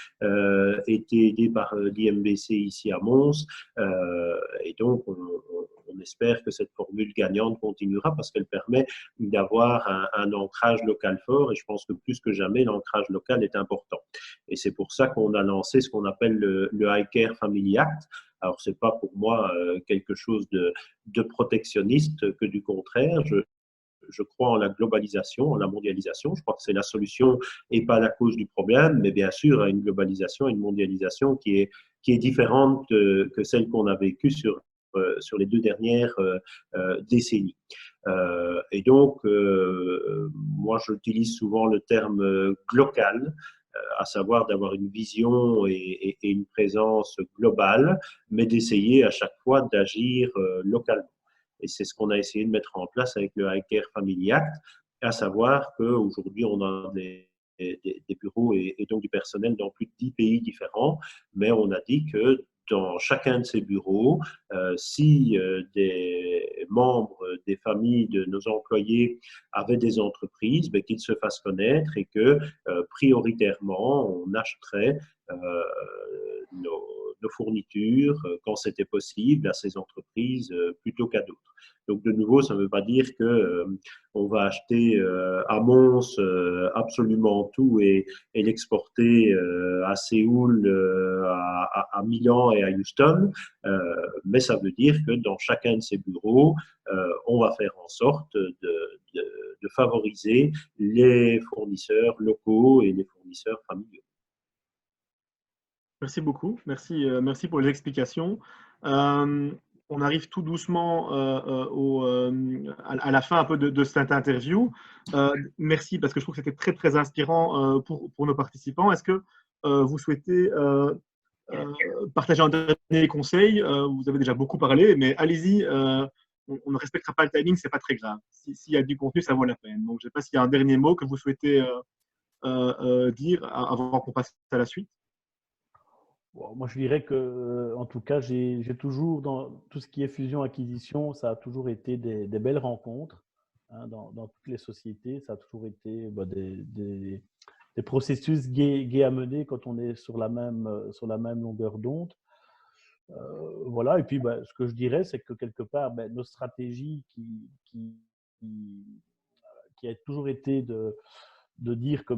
été aidés par l'IMBC ici à Mons, et donc on espère que cette formule gagnante continuera parce qu'elle permet d'avoir un ancrage local fort et je pense que plus que jamais, l'ancrage local est important. Et c'est pour ça qu'on a lancé ce qu'on appelle le iCare Family Act. Alors, ce n'est pas pour moi quelque chose de protectionniste, que du contraire. Je crois en la globalisation, en la mondialisation. Je crois que c'est la solution et pas la cause du problème, mais bien sûr, à une globalisation, une mondialisation qui est différente que celle qu'on a vécue sur les 2 dernières décennies. Et donc, moi, j'utilise souvent le terme glocal, à savoir d'avoir une vision et une présence globale, mais d'essayer à chaque fois d'agir localement. Et c'est ce qu'on a essayé de mettre en place avec le iCare Family Act, à savoir qu'aujourd'hui, on a des bureaux et donc du personnel dans plus de 10 pays différents, mais on a dit que dans chacun de ces bureaux, si des membres des familles de nos employés avaient des entreprises, qu'ils se fassent connaître et que prioritairement, on achèterait nos fournitures quand c'était possible à ces entreprises plutôt qu'à d'autres. Donc, de nouveau, ça ne veut pas dire qu'on va acheter à Mons absolument tout et l'exporter à Séoul, à Milan et à Houston, mais ça veut dire que dans chacun de ces bureaux, on va faire en sorte de favoriser les fournisseurs locaux et les fournisseurs familiaux. Merci beaucoup. Merci pour les explications. On arrive tout doucement à la fin un peu de cette interview. Merci parce que je trouve que c'était très, très inspirant pour nos participants. Est-ce que vous souhaitez partager un dernier conseil. Vous avez déjà beaucoup parlé, mais allez-y. On ne respectera pas le timing, c'est pas très grave. S'il y a du contenu, ça vaut la peine. Donc, je ne sais pas s'il y a un dernier mot que vous souhaitez dire avant qu'on passe à la suite. Bon, moi, je dirais que, en tout cas, j'ai toujours, dans tout ce qui est fusion-acquisition, ça a toujours été des belles rencontres, hein, dans toutes les sociétés. Ça a toujours été des processus gais à mener quand on est sur la même longueur d'onde. Voilà, et puis ce que je dirais, c'est que quelque part, nos stratégies qui a toujours été de dire que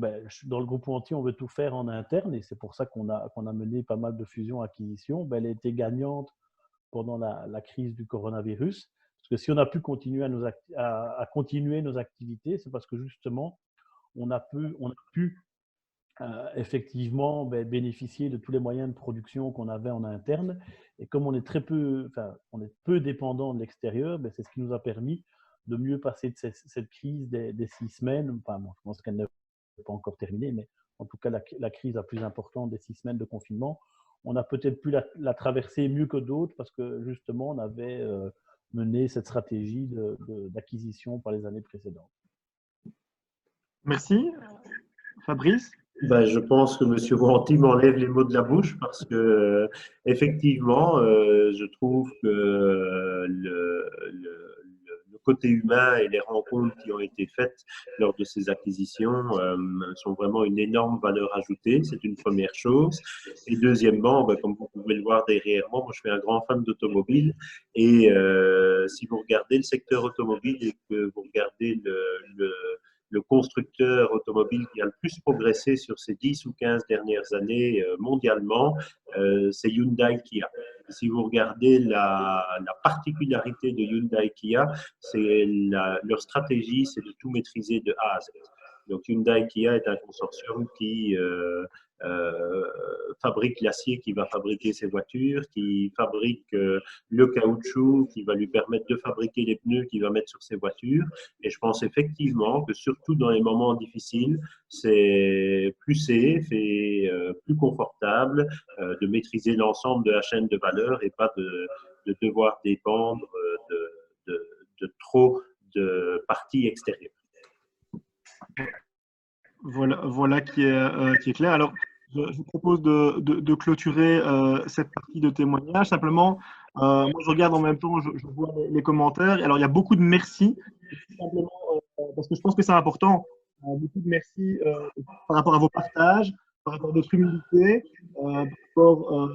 dans le groupe Anti, on veut tout faire en interne, et c'est pour ça qu'on a mené pas mal de fusions-acquisitions, elle a été gagnante pendant la crise du coronavirus. Parce que si on a pu continuer à continuer nos activités, c'est parce que justement, on a pu effectivement bénéficier de tous les moyens de production qu'on avait en interne. Et comme on est on est peu dépendant de l'extérieur, c'est ce qui nous a permis de mieux passer de cette crise des 6 semaines. Enfin, bon, je pense qu'elle n'est pas encore terminée, mais en tout cas, la crise la plus importante des 6 semaines de confinement, on a peut-être pu la traverser mieux que d'autres parce que justement, on avait mené cette stratégie d'acquisition par les années précédentes. Merci. Fabrice? Je pense que M. Wanty m'enlève les mots de la bouche parce que, effectivement, je trouve que le côté humain et les rencontres qui ont été faites lors de ces acquisitions sont vraiment une énorme valeur ajoutée. C'est une première chose. Et deuxièmement, comme vous pouvez le voir derrière moi, je suis un grand fan d'automobile. Et si vous regardez le secteur automobile et que vous regardez le constructeur automobile qui a le plus progressé sur ces 10 ou 15 dernières années mondialement, c'est Hyundai-Kia. Si vous regardez la particularité de Hyundai-Kia, c'est leur stratégie, c'est de tout maîtriser de A à Z. Donc Hyundai-Kia est un consortium qui fabrique l'acier qui va fabriquer ses voitures, qui fabrique le caoutchouc qui va lui permettre de fabriquer les pneus qu'il va mettre sur ses voitures. Et je pense effectivement que surtout dans les moments difficiles, c'est plus safe et plus confortable de maîtriser l'ensemble de la chaîne de valeur et pas de devoir dépendre de trop de parties extérieures. Voilà qui est clair. Alors, je vous propose de clôturer cette partie de témoignage. Simplement, moi, je regarde en même temps, je vois les commentaires. Alors, il y a beaucoup de merci. Simplement, parce que je pense que c'est important. Beaucoup de merci par rapport à vos partages, par rapport à votre humilité, par rapport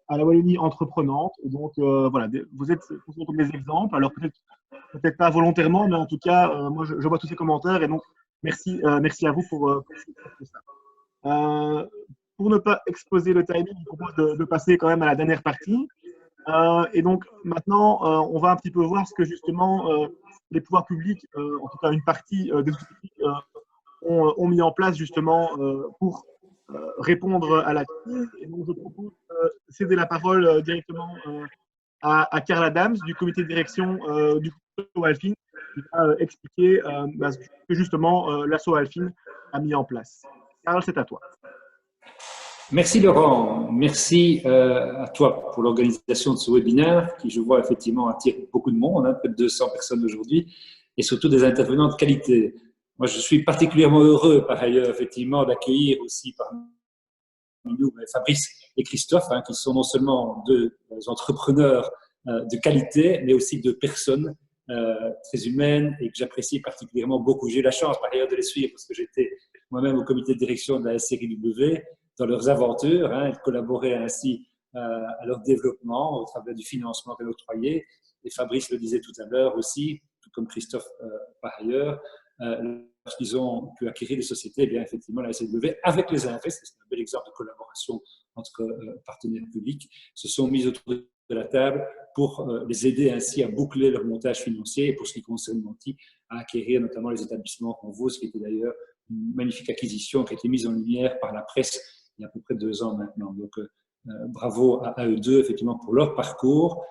à la Wallonie entreprenante. Donc, voilà, vous êtes des exemples. Alors, peut-être pas volontairement, mais en tout cas, moi, je vois tous ces commentaires. Et donc, merci à vous pour ça. Pour ne pas exposer le timing, je propose de passer quand même à la dernière partie. Et donc, maintenant, on va un petit peu voir ce que justement les pouvoirs publics, en tout cas une partie des outils publics, ont mis en place justement pour répondre à la crise. Et donc, je propose de céder la parole directement à Karl Adams du comité de direction du SO Alfin, qui va expliquer ce que justement l'assaut Alfin a mis en place. Karl, c'est à toi. Merci Laurent, merci à toi pour l'organisation de ce webinaire qui, je vois, effectivement attire beaucoup de monde, près de 200 personnes aujourd'hui, et surtout des intervenants de qualité. Moi, je suis particulièrement heureux, par ailleurs, effectivement, d'accueillir aussi parmi nous Fabrice et Christophe, qui sont non seulement deux entrepreneurs de qualité, mais aussi de personnes très humaines et que j'apprécie particulièrement beaucoup. J'ai eu la chance, par ailleurs, de les suivre parce que j'étais moi-même au comité de direction de la SRIW dans leurs aventures, et de collaborer ainsi à leur développement au travers du financement qu'elle octroyait. Et Fabrice le disait tout à l'heure aussi, tout comme Christophe par ailleurs, lorsqu'ils ont pu acquérir des sociétés, bien effectivement la SRIW, avec les Invest, c'est un bel exemple de collaboration entre partenaires publics, se sont mis autour de la table pour les aider ainsi à boucler leur montage financier et pour ce qui concerne Monty, à acquérir notamment les établissements Convo, ce qui était d'ailleurs une magnifique acquisition qui a été mise en lumière par la presse il y a à peu près 2 ans maintenant. Donc, bravo à eux deux, effectivement, pour leur parcours.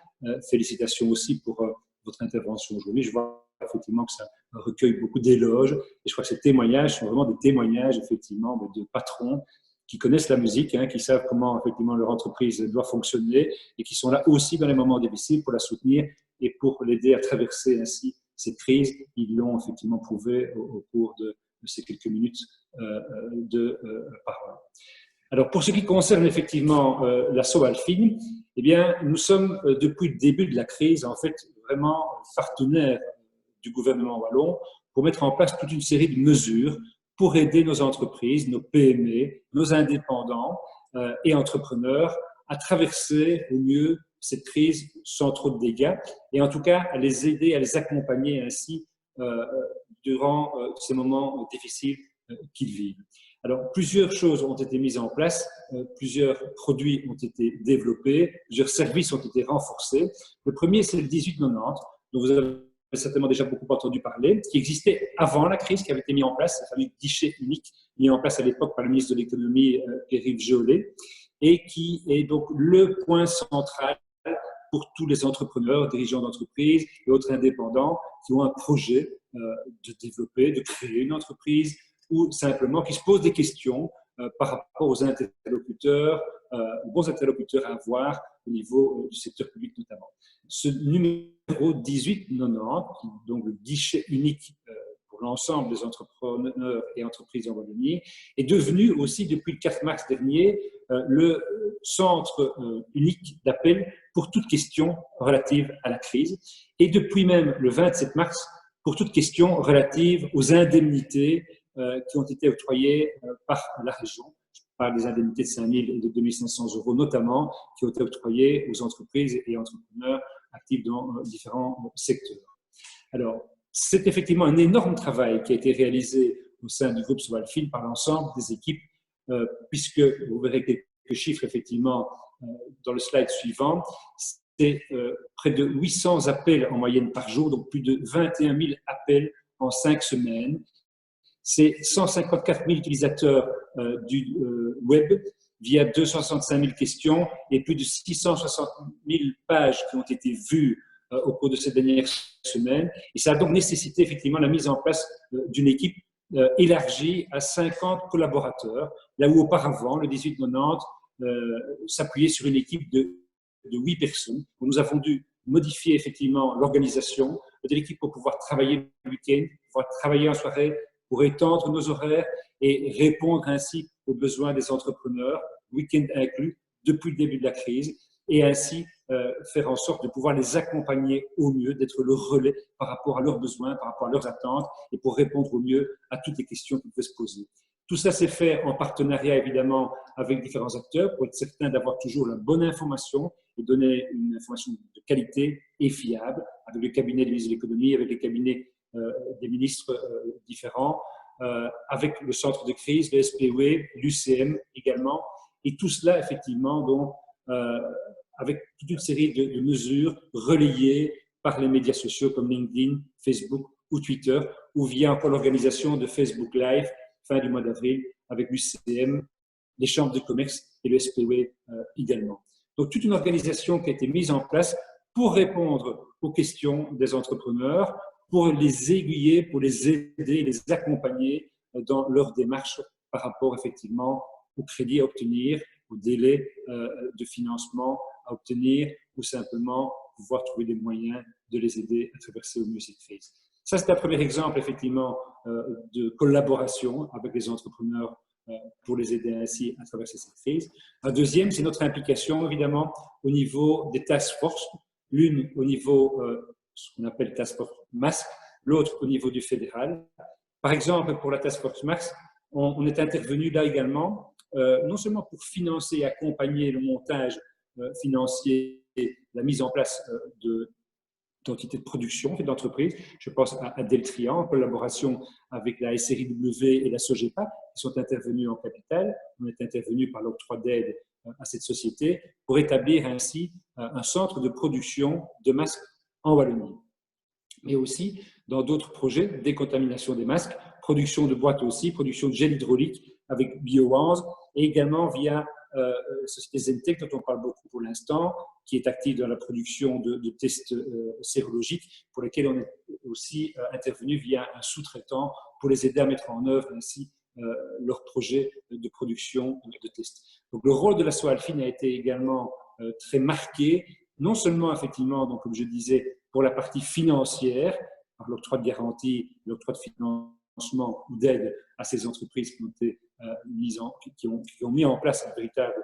Félicitations aussi pour votre intervention aujourd'hui. Je vois effectivement que ça recueille beaucoup d'éloges. Et je crois que ces témoignages sont vraiment des témoignages, effectivement, de patrons qui connaissent la musique, qui savent comment effectivement leur entreprise doit fonctionner et qui sont là aussi dans les moments difficiles pour la soutenir et pour l'aider à traverser ainsi cette crise. Ils l'ont effectivement prouvé au cours de ces quelques minutes de parole. Alors, pour ce qui concerne effectivement l'asso Alfin, eh bien, nous sommes depuis le début de la crise, en fait, vraiment partenaires du gouvernement wallon pour mettre en place toute une série de mesures pour aider nos entreprises, nos PME, nos indépendants et entrepreneurs à traverser au mieux cette crise sans trop de dégâts et en tout cas à les aider, à les accompagner ainsi durant ces moments difficiles qu'ils vivent. Alors, plusieurs choses ont été mises en place, plusieurs produits ont été développés, plusieurs services ont été renforcés. Le premier, c'est le 1890, dont vous avez certainement déjà beaucoup entendu parler, qui existait avant la crise, qui avait été mis en place, le fameux guichet unique mis en place à l'époque par le ministre de l'économie, Pierre-Yves Geolet, et qui est donc le point central pour tous les entrepreneurs, dirigeants d'entreprise et autres indépendants qui ont un projet de développer, de créer une entreprise ou simplement qui se posent des questions par rapport aux interlocuteurs, aux bons interlocuteurs à avoir au niveau du secteur public notamment. Ce numéro 1890, donc le guichet unique pour l'ensemble des entrepreneurs et entreprises en Wallonie, est devenu aussi depuis le 4 mars dernier le centre unique d'appel pour toute question relative à la crise et depuis même le 27 mars pour toute question relative aux indemnités qui ont été octroyées par la région. Je parle des indemnités de 5 000 et de 2 500 € notamment, qui ont été octroyées aux entreprises et entrepreneurs actifs dans différents secteurs. Alors, c'est effectivement un énorme travail qui a été réalisé au sein du groupe SO Alfin par l'ensemble des équipes, puisque vous verrez quelques chiffres effectivement dans le slide suivant. C'est près de 800 appels en moyenne par jour, donc plus de 21 000 appels en 5 semaines. C'est 154 000 utilisateurs du web via 265 000 questions et plus de 660 000 pages qui ont été vues au cours de ces dernières semaines. Et ça a donc nécessité effectivement la mise en place d'une équipe élargie à 50 collaborateurs, là où auparavant, le 1890 s'appuyait sur une équipe de 8 personnes. Nous avons dû modifier effectivement l'organisation de l'équipe pour pouvoir travailler le week-end, pouvoir travailler en soirée, pour étendre nos horaires et répondre ainsi aux besoins des entrepreneurs, week-end inclus, depuis le début de la crise, et ainsi faire en sorte de pouvoir les accompagner au mieux, d'être le relais par rapport à leurs besoins, par rapport à leurs attentes, et pour répondre au mieux à toutes les questions qui peuvent se poser. Tout ça s'est fait en partenariat évidemment avec différents acteurs pour être certain d'avoir toujours la bonne information et donner une information de qualité et fiable, avec le cabinet du ministre de l'économie, avec les cabinets des ministres différents, avec le centre de crise, le SPOE, l'UCM également, et tout cela effectivement donc avec toute une série de mesures relayées par les médias sociaux comme LinkedIn, Facebook ou Twitter, ou via encore l'organisation de Facebook Live fin du mois d'avril avec l'UCM, les chambres de commerce et le SPOE également. Donc toute une organisation qui a été mise en place pour répondre aux questions des entrepreneurs, pour les aiguiller, pour les aider, les accompagner dans leur démarche par rapport effectivement au crédit à obtenir, au délai de financement à obtenir ou simplement pouvoir trouver des moyens de les aider à traverser au mieux cette crise. Ça, c'est un premier exemple effectivement de collaboration avec les entrepreneurs pour les aider ainsi à traverser cette crise. Un deuxième, c'est notre implication évidemment au niveau des task force, l'une au niveau ce qu'on appelle Task Force Masque, l'autre au niveau du fédéral. Par exemple, pour la Task Force Masque, on est intervenu là également, non seulement pour financer et accompagner le montage financier, la mise en place d'entités de production et d'entreprises. Je pense à Deltrian, en collaboration avec la SRIW et la SOGEPA, qui sont intervenus en capital. On est intervenu par l'octroi d'aide à cette société pour établir ainsi un centre de production de masques en Wallonie. Mais aussi dans d'autres projets, décontamination des masques, production de boîtes aussi, production de gel hydraulique avec BioONZ et également via la société Zentech dont on parle beaucoup pour l'instant, qui est active dans la production de tests sérologiques pour lesquels on est aussi intervenu via un sous-traitant pour les aider à mettre en œuvre ainsi leur projet de production de tests. Donc, le rôle de la SOALFIN a été également très marqué, non seulement effectivement, donc, comme je disais, pour la partie financière, par l'octroi de garantie, l'octroi de financement ou d'aide à ces entreprises qui ont été qui ont mis en place un véritable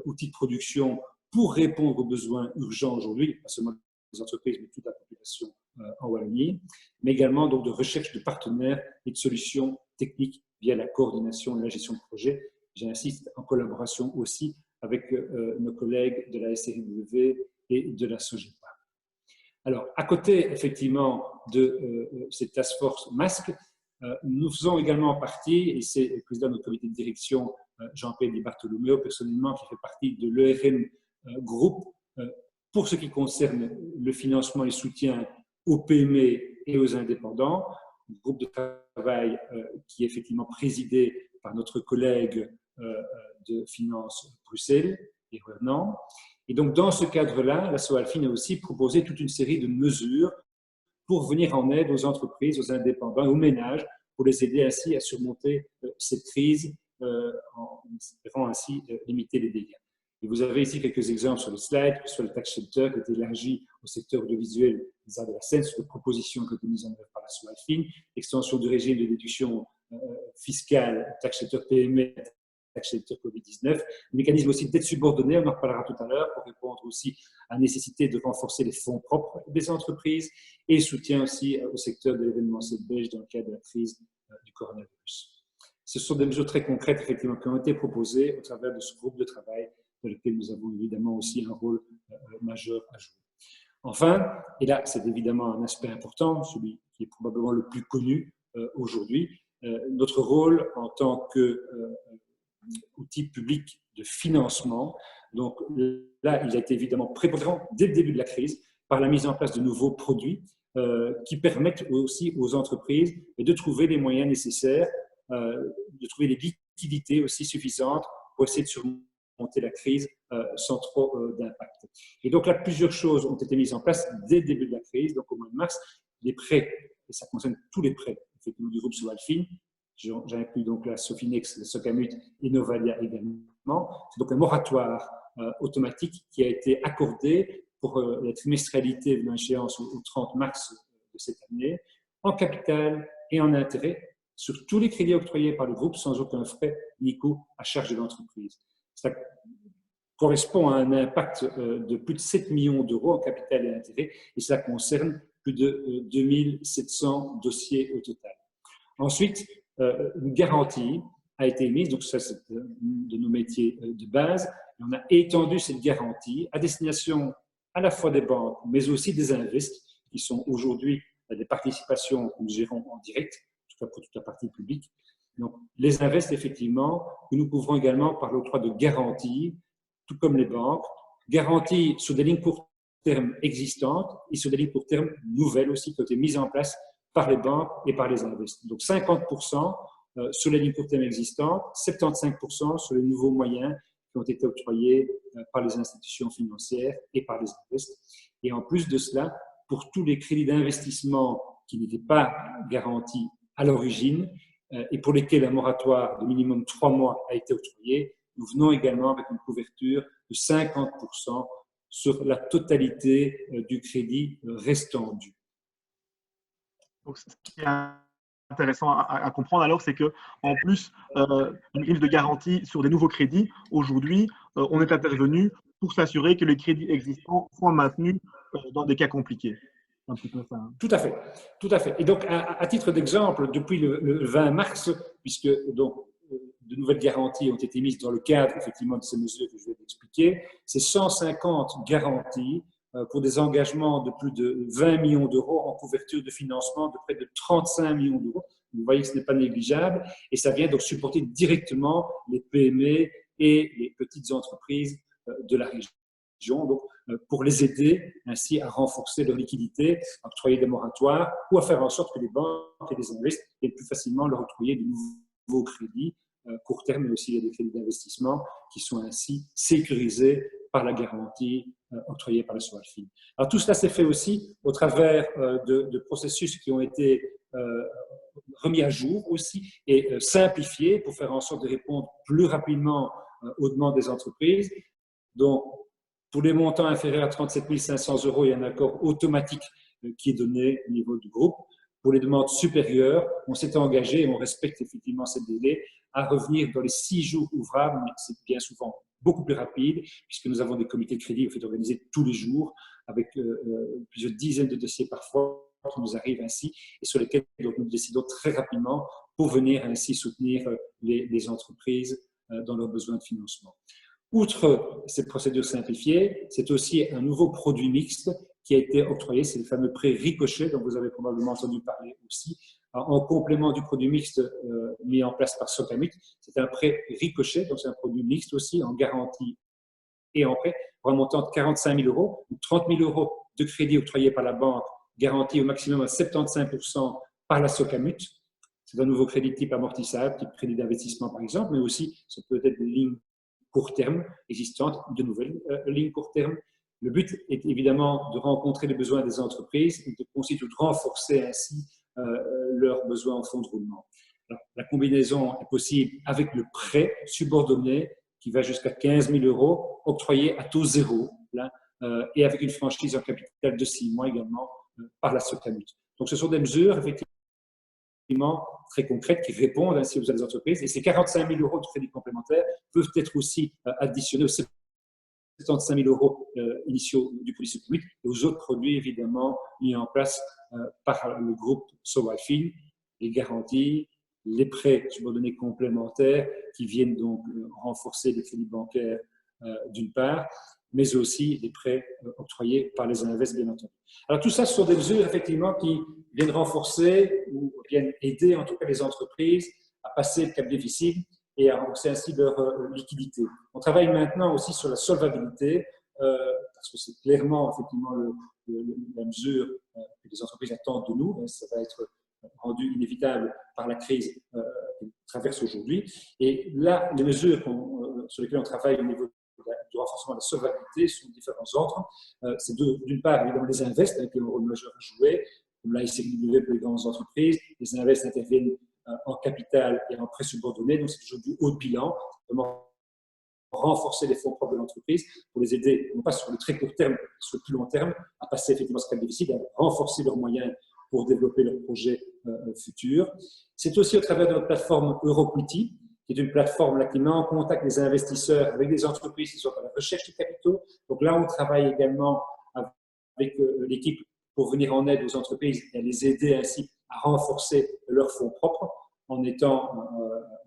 outil de production pour répondre aux besoins urgents aujourd'hui, pas seulement des entreprises, mais toute la population en Wallonie, mais également donc, de recherche de partenaires et de solutions techniques via la coordination et la gestion de projet. J'insiste, en collaboration aussi avec nos collègues de la SRIW et de la SOGEPA. Alors, à côté, effectivement, de cette task force masque, nous faisons également partie, et c'est le président de notre comité de direction, Jean-Pierre Di Bartolomeo, personnellement, qui fait partie de l'ERM Group, pour ce qui concerne le financement et soutien aux PME et aux indépendants, un groupe de travail qui est effectivement présidé par notre collègue de finances Bruxelles et Renan. Et donc, dans ce cadre-là, la SOALFIN a aussi proposé toute une série de mesures pour venir en aide aux entreprises, aux indépendants, aux ménages, pour les aider ainsi à surmonter cette crise en espérant ainsi limiter les dégâts. Et vous avez ici quelques exemples sur le slide, que ce soit le tax shelter qui est élargi au secteur audiovisuel des arts de la scène, sur les propositions qui ont été mises en œuvre par la SOALFIN, l'extension du régime de déduction fiscale, tax shelter PME, tax shelter Covid-19, le mécanisme aussi de dette subordonnée, on en reparlera tout à l'heure, pour répondre aussi à la nécessité de renforcer les fonds propres des entreprises et le soutien aussi au secteur de l'événementiel belge dans le cadre de la crise du coronavirus. Ce sont des mesures très concrètes, effectivement, qui ont été proposées au travers de ce groupe de travail dans lequel nous avons évidemment aussi un rôle majeur à jouer. Enfin, et là c'est évidemment un aspect important, celui qui est probablement le plus connu aujourd'hui, notre rôle en tant qu'outil public de financement. Donc là, il a été évidemment prépondérant dès le début de la crise par la mise en place de nouveaux produits qui permettent aussi aux entreprises de trouver les moyens nécessaires, de trouver les liquidités aussi suffisantes pour essayer de surmonter la crise sans trop d'impact. Et donc là, plusieurs choses ont été mises en place dès le début de la crise. Donc au mois de mars, les prêts, et ça concerne tous les prêts effectivement, du groupe SOALFIN, j'inclus donc la Sofinex, la Socamut et Novalia également. C'est donc un moratoire automatique qui a été accordé pour la trimestrialité de l'échéance au 30 mars de cette année, en capital et en intérêt, sur tous les crédits octroyés par le groupe sans aucun frais ni coût à charge de l'entreprise. Ça correspond à un impact de plus de 7 millions d'euros en capital et intérêt, et ça concerne plus de 2700 dossiers au total. Ensuite, une garantie a été émise, donc ça c'est de nos métiers de base, et on a étendu cette garantie à destination à la fois des banques, mais aussi des invests, qui sont aujourd'hui des participations que nous gérons en direct, en tout cas pour toute la partie publique. Donc, les invests, effectivement, que nous couvrons également par l'octroi de garanties, tout comme les banques, garanties sur des lignes court terme existantes et sur des lignes court terme nouvelles aussi qui ont été mises en place par les banques et par les invests. Donc, 50% sur les lignes court terme existantes, 75% sur les nouveaux moyens qui ont été octroyés par les institutions financières et par les invests. Et en plus de cela, pour tous les crédits d'investissement qui n'étaient pas garantis à l'origine, et pour lesquels un moratoire de minimum 3 mois a été octroyé, nous venons également avec une couverture de 50% sur la totalité du crédit restant dû. Donc, ce qui est intéressant à comprendre alors, c'est qu'en plus d'une grille de garantie sur des nouveaux crédits, aujourd'hui, on est intervenu pour s'assurer que les crédits existants soient maintenus dans des cas compliqués. Un petit peu ça, hein. Tout à fait, tout à fait. Et donc, à titre d'exemple, depuis le 20 mars, puisque donc, de nouvelles garanties ont été mises dans le cadre effectivement de ces mesures que je vais expliquer, c'est 150 garanties pour des engagements de plus de 20 millions d'euros en couverture de financement de près de 35 millions d'euros. Vous voyez que ce n'est pas négligeable et ça vient donc supporter directement les PME et les petites entreprises de la région. Donc, pour les aider ainsi à renforcer leur liquidité, à octroyer des moratoires ou à faire en sorte que les banques et les investissements aient plus facilement leur octroyer de nouveaux crédits court terme, mais aussi il y a des crédits d'investissement qui sont ainsi sécurisés par la garantie octroyée par le SOALFIN. Alors tout cela s'est fait aussi au travers de processus qui ont été remis à jour aussi et simplifié pour faire en sorte de répondre plus rapidement aux demandes des entreprises. Donc, pour les montants inférieurs à 37 500 €, il y a un accord automatique qui est donné au niveau du groupe. Pour les demandes supérieures, on s'est engagé, et on respecte effectivement ces délais, à revenir dans les 6 jours ouvrables, mais c'est bien souvent beaucoup plus rapide, puisque nous avons des comités de crédit organisés tous les jours, avec plusieurs dizaines de dossiers parfois qui nous arrivent ainsi, et sur lesquels donc, nous décidons très rapidement pour venir ainsi soutenir les entreprises dans leurs besoins de financement. Outre cette procédure simplifiée, c'est aussi un nouveau produit mixte qui a été octroyé, c'est le fameux prêt Ricochet dont vous avez probablement entendu parler aussi, en complément du produit mixte mis en place par Socamut. C'est un prêt Ricochet, donc c'est un produit mixte aussi en garantie et en prêt pour un montant de 45 000 €, ou 30 000 € de crédit octroyé par la banque, garanti au maximum à 75% par la Socamut. C'est un nouveau crédit type amortissable, type crédit d'investissement par exemple, mais aussi ça peut être des lignes court terme existantes, de nouvelles lignes court terme. Le but est évidemment de rencontrer les besoins des entreprises et de renforcer ainsi leurs besoins en fonds de roulement. Alors, la combinaison est possible avec le prêt subordonné qui va jusqu'à 15 000 € octroyé à taux zéro là, et avec une franchise en capital de 6 mois également par la Socamut. Donc, ce sont des mesures effectivement très concrètes qui répondent ainsi aux besoins des entreprises. Et ces 45 000 € de crédit complémentaire peuvent être aussi additionnés aux 75 000 € initiaux du produit Socamut et aux autres produits évidemment mis en place par le groupe SoWiFi, les garanties, les prêts subordonnés complémentaires qui viennent donc renforcer les crédits bancaires d'une part, mais aussi les prêts octroyés par les Invest, bien entendu. Alors tout ça, ce sont des mesures effectivement qui viennent renforcer ou viennent aider en tout cas les entreprises à passer le cap difficile et à renforcer ainsi leur liquidité. On travaille maintenant aussi sur la solvabilité, parce que c'est clairement effectivement la mesure que les entreprises attendent de nous. Ça va être rendu inévitable par la crise qu'on traverse aujourd'hui. Et là, les mesures sur lesquelles on travaille au niveau du renforcement de la solvabilité sont différents ordres. C'est d'une part, évidemment, les Invest, qui ont un rôle majeur à jouer, comme la SCW pour les grandes entreprises. Les Invest interviennent en capital et en prêt subordonné, donc c'est toujours du haut de bilan, vraiment renforcer les fonds propres de l'entreprise pour les aider, non pas sur le très court terme, mais sur le plus long terme, à passer effectivement ce cap difficile, à renforcer leurs moyens pour développer leurs projets futurs. C'est aussi au travers de notre plateforme Euroquity, qui est une plateforme là, qui met en contact les investisseurs avec des entreprises qui sont à la recherche de capitaux. Donc là, on travaille également avec l'équipe pour venir en aide aux entreprises et à les aider ainsi à renforcer leurs fonds propres en ayant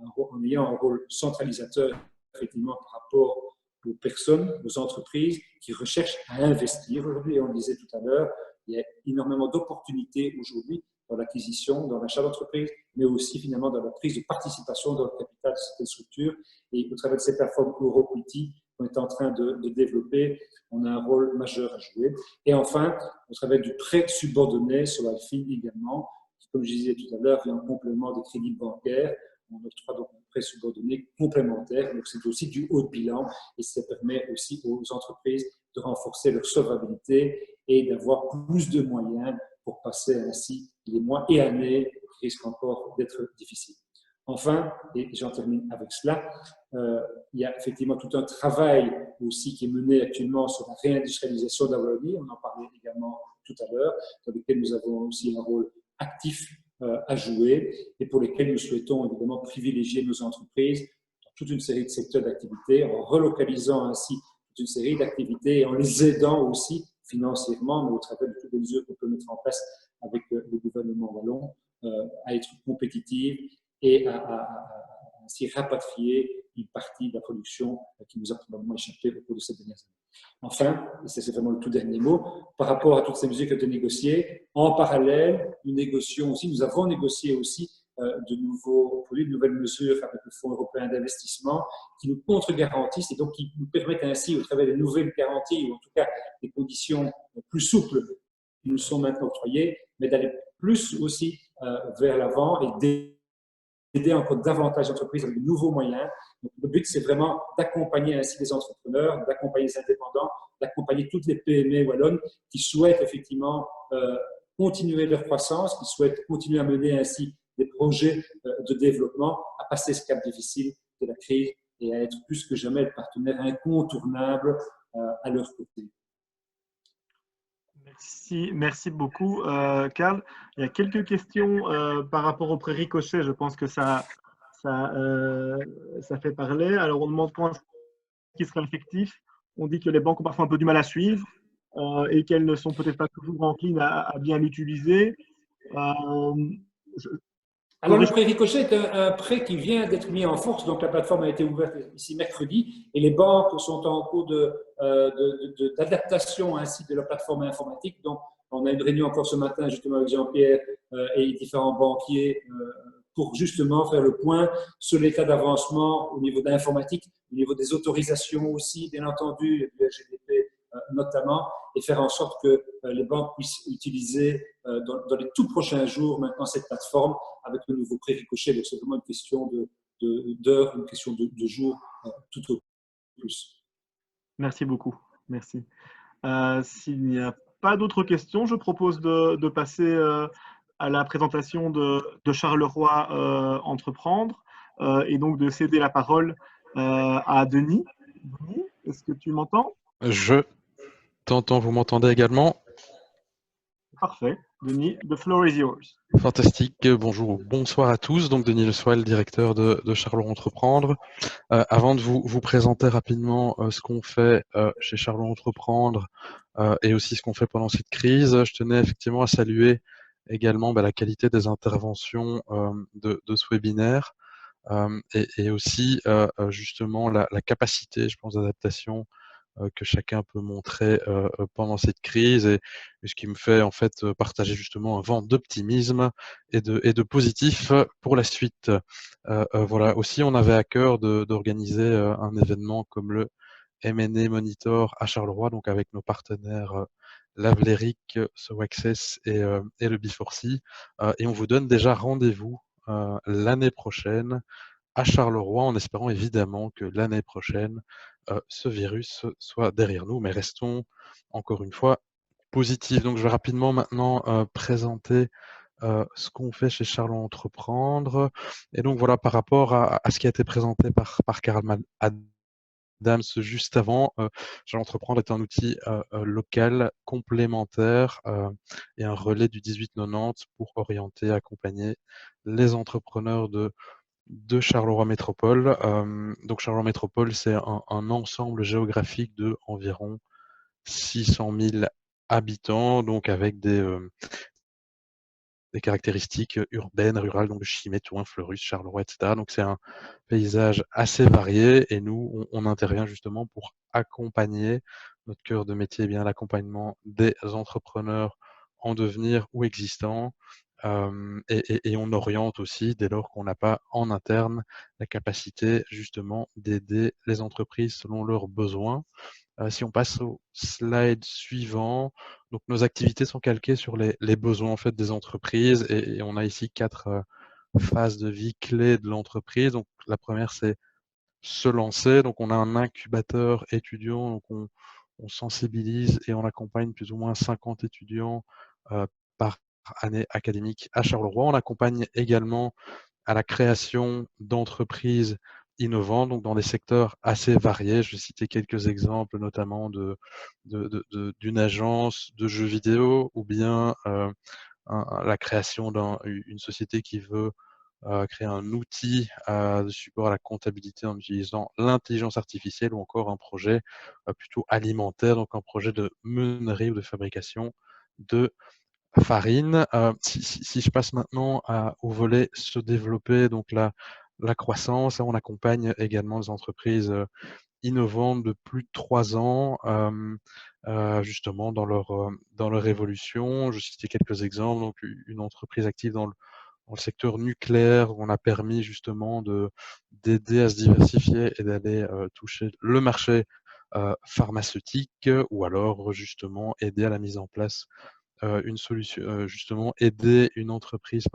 un rôle centralisateur effectivement par rapport aux personnes, aux entreprises qui recherchent à investir aujourd'hui. Et on le disait tout à l'heure, il y a énormément d'opportunités aujourd'hui dans l'acquisition, dans l'achat d'entreprise, mais aussi finalement dans la prise de participation dans le capital de certaines structures. Et au travers de cette plateforme Euroquity qu'on est en train de développer, on a un rôle majeur à jouer. Et enfin, au travers du prêt subordonné sur SoWiFi également, qui, comme je disais tout à l'heure, vient en complément des crédits bancaires. On octroie donc un prêt subordonné complémentaire, donc c'est aussi du haut de bilan et ça permet aussi aux entreprises de renforcer leur solvabilité et d'avoir plus de moyens pour passer ainsi les mois et années qui risquent encore d'être difficiles. Enfin, et j'en termine avec cela, il y a effectivement tout un travail aussi qui est mené actuellement sur la réindustrialisation de la Wallonie, on en parlait également tout à l'heure, dans lequel nous avons aussi un rôle actif à jouer et pour lesquels nous souhaitons évidemment privilégier nos entreprises dans toute une série de secteurs d'activité, en relocalisant ainsi toute une série d'activités et en les aidant aussi financièrement, mais au travers de toutes les mesures qu'on peut mettre en place avec le gouvernement wallon, à être compétitive et à ainsi rapatrier une partie de la production qui nous a probablement échappé au cours de ces dernières années. Enfin, et c'est vraiment le tout dernier mot, par rapport à toutes ces mesures qui ont été négociées, en parallèle, nous avons négocié aussi de nouveaux produits, de nouvelles mesures avec le Fonds européen d'investissement qui nous contre-garantissent et donc qui nous permettent ainsi, au travers de nouvelles garanties ou en tout cas des conditions plus souples qui nous sont maintenant octroyées, mais d'aller plus aussi vers l'avant et d'aider encore davantage d'entreprises avec de nouveaux moyens. Donc, le but, c'est vraiment d'accompagner ainsi les entrepreneurs, d'accompagner les indépendants, d'accompagner toutes les PME wallonnes qui souhaitent effectivement continuer leur croissance, qui souhaitent continuer à mener ainsi des projets de développement, à passer ce cap difficile de la crise et à être plus que jamais le partenaire incontournable à leur côté. Merci beaucoup, Karl. Il y a quelques questions par rapport au prix ricochet. Je pense que ça fait parler. Alors, on demande quand qui sera effectif. On dit que les banques ont parfois un peu du mal à suivre et qu'elles ne sont peut-être pas toujours enclines à bien l'utiliser. Alors, le prêt ricochet est un prêt qui vient d'être mis en force. Donc, la plateforme a été ouverte ici mercredi et les banques sont en cours d'adaptation ainsi de la plateforme informatique. Donc, on a une réunion encore ce matin justement avec Jean-Pierre et différents banquiers pour justement faire le point sur l'état d'avancement au niveau de l'informatique, au niveau des autorisations aussi, bien entendu, du RGPD notamment, et faire en sorte que les banques puissent utiliser dans les tout prochains jours maintenant cette plateforme avec le nouveau prêt ricochet. Donc, c'est vraiment une question d'heures, une question de jours, tout au plus. Merci beaucoup. Merci. S'il n'y a pas d'autres questions, je propose de passer à la présentation de Charleroi Entreprendre et donc de céder la parole à Denis. Denis, est-ce que tu m'entends? Je t'entends, vous m'entendez également? Parfait. Denis, the floor is yours. Fantastique, bonjour ou bonsoir à tous. Donc Denis Le Soil, directeur de Charleroi Entreprendre. Avant de vous présenter rapidement ce qu'on fait chez Charleroi Entreprendre et aussi ce qu'on fait pendant cette crise, je tenais effectivement à saluer également la qualité des interventions de ce webinaire et aussi justement la capacité, je pense, d'adaptation que chacun peut montrer pendant cette crise et ce qui me fait en fait partager justement un vent d'optimisme et de positif pour la suite. Voilà. Aussi, on avait à cœur d'organiser un événement comme le M&A Monitor à Charleroi, donc avec nos partenaires Lavleric, SoAccess et le B4C. Et on vous donne déjà rendez-vous l'année prochaine à Charleroi, en espérant évidemment que l'année prochaine, ce virus soit derrière nous, mais restons encore une fois positifs. Donc je vais rapidement maintenant présenter ce qu'on fait chez Charleroi Entreprendre. Et donc voilà, par rapport à ce qui a été présenté par Karl Adams juste avant, Charleroi Entreprendre est un outil local complémentaire et un relais du 1890 pour orienter, accompagner les entrepreneurs de Charleroi Métropole. Donc Charleroi Métropole, c'est un ensemble géographique de environ 600 000 habitants, donc avec des caractéristiques urbaines, rurales, donc de Chimay, Tourcoing, Fleurus, Charleroi, etc. Donc c'est un paysage assez varié et nous, on intervient justement pour accompagner. Notre cœur de métier est bien l'accompagnement des entrepreneurs en devenir ou existants. Et on oriente aussi dès lors qu'on n'a pas en interne la capacité justement d'aider les entreprises selon leurs besoins. Si on passe au slide suivant, donc nos activités sont calquées sur les besoins en fait des entreprises et on a ici 4 phases de vie clés de l'entreprise. Donc la première c'est se lancer. Donc on a un incubateur étudiant, donc on sensibilise et on accompagne plus ou moins 50 étudiants par année académique à Charleroi. On accompagne également à la création d'entreprises innovantes, donc dans des secteurs assez variés. Je vais citer quelques exemples, notamment d'une agence de jeux vidéo ou bien la création d'une société qui veut créer un outil de support à la comptabilité en utilisant l'intelligence artificielle ou encore un projet plutôt alimentaire, donc un projet de meunerie ou de fabrication de farine. Si je passe maintenant au volet se développer, donc la croissance, on accompagne également les entreprises innovantes de plus de 3 ans, justement dans leur évolution. Je citais quelques exemples, donc une entreprise active dans le secteur nucléaire, où on a permis justement d'aider à se diversifier et d'aller toucher le marché pharmaceutique, ou alors justement aider à la mise en place une solution, justement aider une entreprise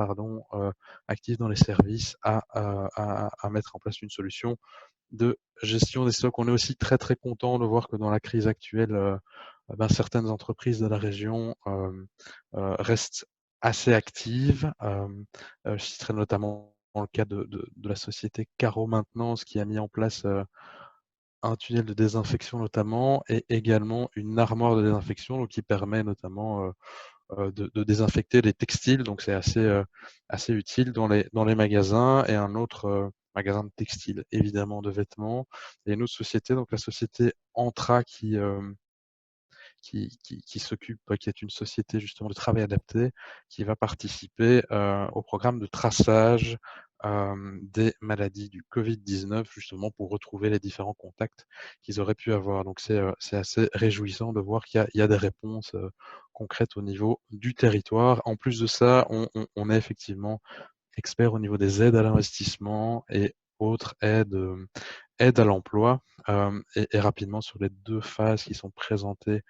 active dans les services à mettre en place une solution de gestion des stocks. On est aussi très très content de voir que dans la crise actuelle certaines entreprises de la région restent assez actives. Je citerai notamment dans le cas de la société Caro Maintenance qui a mis en place un tunnel de désinfection notamment et également une armoire de désinfection donc, qui permet notamment de désinfecter les textiles. Donc c'est assez utile dans les magasins et un autre magasin de textiles, évidemment de vêtements. Et une autre société, donc la société Entra qui s'occupe, qui est une société justement de travail adapté, qui va participer au programme de traçage des maladies du Covid-19, justement pour retrouver les différents contacts qu'ils auraient pu avoir. Donc c'est assez réjouissant de voir qu'il y a des réponses concrètes au niveau du territoire. En plus de ça, on est effectivement expert au niveau des aides à l'investissement et autres aides à l'emploi. Et rapidement sur les 2 phases qui sont présentées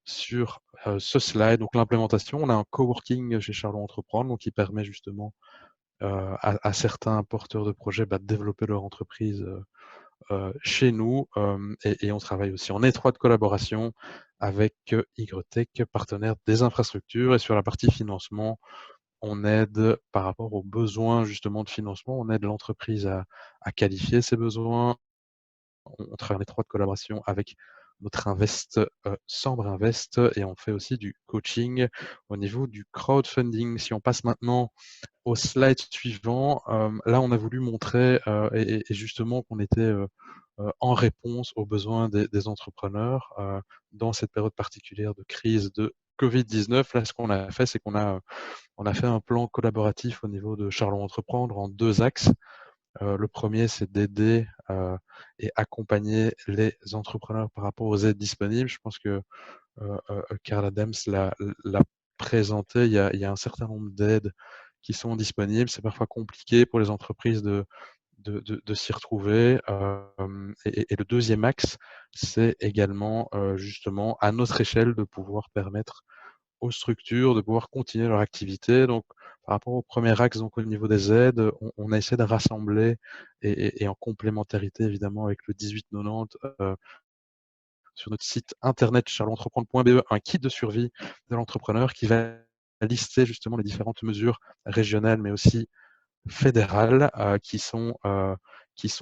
sur ce slide. Donc l'implémentation, on a un coworking chez Charlot Entreprendre, donc qui permet justement à certains porteurs de projets de développer leur entreprise chez nous. Et on travaille aussi en étroite collaboration avec YTech, partenaire des infrastructures. Et sur la partie financement, on aide par rapport aux besoins justement de financement, on aide l'entreprise à qualifier ses besoins. On travaille en étroite collaboration avec notre Sambre Invest et on fait aussi du coaching au niveau du crowdfunding. Si on passe maintenant au slide suivant, là on a voulu montrer et justement qu'on était en réponse aux besoins des entrepreneurs dans cette période particulière de crise de Covid-19. Là, ce qu'on a fait, c'est qu'on a fait un plan collaboratif au niveau de Charlot Entreprendre en 2 axes. Le premier, c'est d'aider et accompagner les entrepreneurs par rapport aux aides disponibles. Je pense que Karl Adams l'a présenté. Il y a un certain nombre d'aides qui sont disponibles. C'est parfois compliqué pour les entreprises de s'y retrouver. Et le deuxième axe, c'est également justement à notre échelle de pouvoir permettre aux structures de pouvoir continuer leur activité. Donc, par rapport au premier axe, donc au niveau des aides, on a essayé de rassembler et en complémentarité évidemment avec le 1890 sur notre site internet charlotentreprendre.be, un kit de survie de l'entrepreneur qui va lister justement les différentes mesures régionales mais aussi fédérales qui sont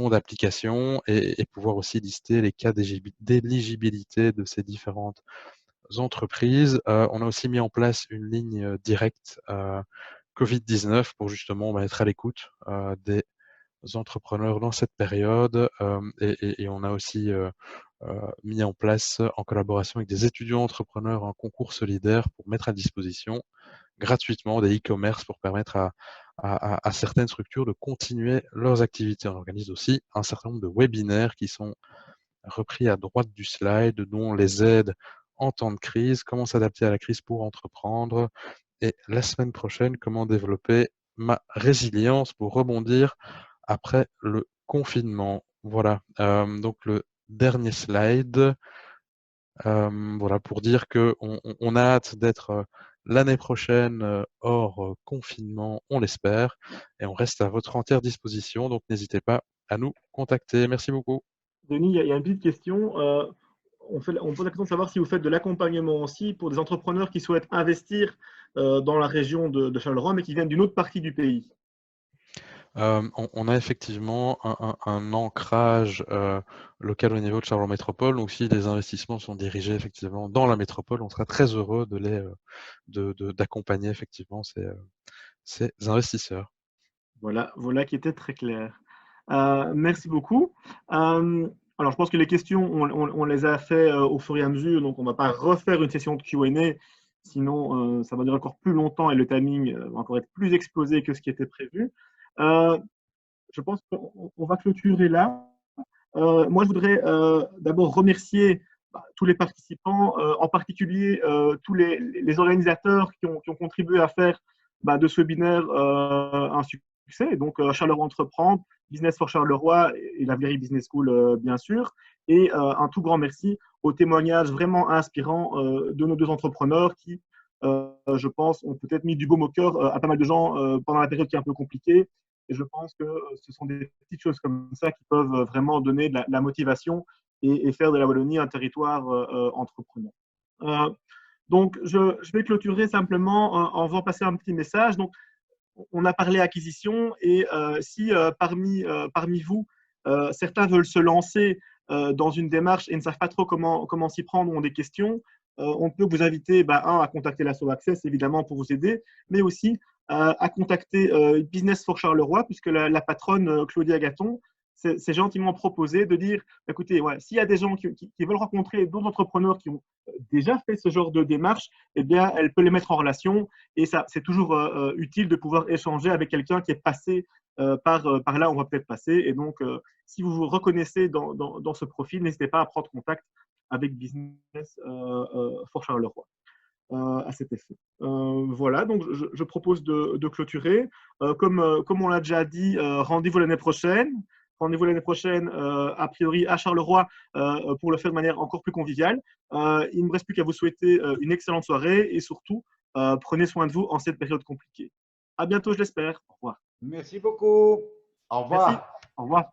d'application et pouvoir aussi lister les cas d'éligibilité de ces différentes entreprises. On a aussi mis en place une ligne directe Covid-19 pour justement être à l'écoute des entrepreneurs dans cette période. Et on a aussi mis en place, en collaboration avec des étudiants entrepreneurs, un concours solidaire pour mettre à disposition gratuitement des e-commerce pour permettre à certaines structures de continuer leurs activités. On organise aussi un certain nombre de webinaires qui sont repris à droite du slide, dont les aides en temps de crise, comment s'adapter à la crise pour entreprendre, et la semaine prochaine, comment développer ma résilience pour rebondir après le confinement. Voilà, donc le dernier slide, voilà, pour dire qu'on a hâte d'être l'année prochaine hors confinement, on l'espère, et on reste à votre entière disposition, donc n'hésitez pas à nous contacter. Merci beaucoup. Denis, il y a une petite question. On pose la question de savoir si vous faites de l'accompagnement aussi pour des entrepreneurs qui souhaitent investir dans la région de Charleroi, mais qui viennent d'une autre partie du pays. On a effectivement un ancrage local au niveau de Charleroi Métropole. Donc, si les investissements sont dirigés effectivement dans la métropole, on sera très heureux d'accompagner effectivement ces investisseurs. Voilà qui était très clair. Merci beaucoup. Alors, je pense que les questions, on les a fait au fur et à mesure, donc on ne va pas refaire une session de Q&A, sinon ça va durer encore plus longtemps et le timing va encore être plus explosé que ce qui était prévu. Je pense qu'on va clôturer là. Moi, je voudrais d'abord remercier tous les participants, en particulier tous les organisateurs qui ont contribué à faire de ce webinaire un succès. Donc, Charleroi Entreprendre, Business for Charleroi et la Vieille Business School, bien sûr. Et un tout grand merci aux témoignages vraiment inspirants de nos 2 entrepreneurs qui, je pense, ont peut-être mis du baume au cœur à pas mal de gens pendant la période qui est un peu compliquée. Et je pense que ce sont des petites choses comme ça qui peuvent vraiment donner de la motivation et faire de la Wallonie un territoire entrepreneur. Donc, je vais clôturer simplement en faisant passer un petit message. Donc, on a parlé acquisition et si parmi vous, certains veulent se lancer dans une démarche et ne savent pas trop comment s'y prendre ou ont des questions, on peut vous inviter à contacter l'Asso Access évidemment pour vous aider, mais aussi à contacter Business for Charleroi, puisque la patronne Claudia Gaton s'est gentiment proposé de dire, écoutez, s'il y a des gens qui veulent rencontrer d'autres entrepreneurs qui ont déjà fait ce genre de démarche, eh bien, elle peut les mettre en relation et ça, c'est toujours utile de pouvoir échanger avec quelqu'un qui est passé par là où on va peut-être passer. Et donc, si vous vous reconnaissez dans ce profil, n'hésitez pas à prendre contact avec Business for Charleroi. À cet effet. Voilà, donc je propose de clôturer. Comme on l'a déjà dit, rendez-vous l'année prochaine. Rendez-vous l'année prochaine, a priori, à Charleroi, pour le faire de manière encore plus conviviale. Il ne me reste plus qu'à vous souhaiter une excellente soirée et surtout, prenez soin de vous en cette période compliquée. À bientôt, je l'espère. Au revoir. Merci beaucoup. Au revoir. Merci. Au revoir.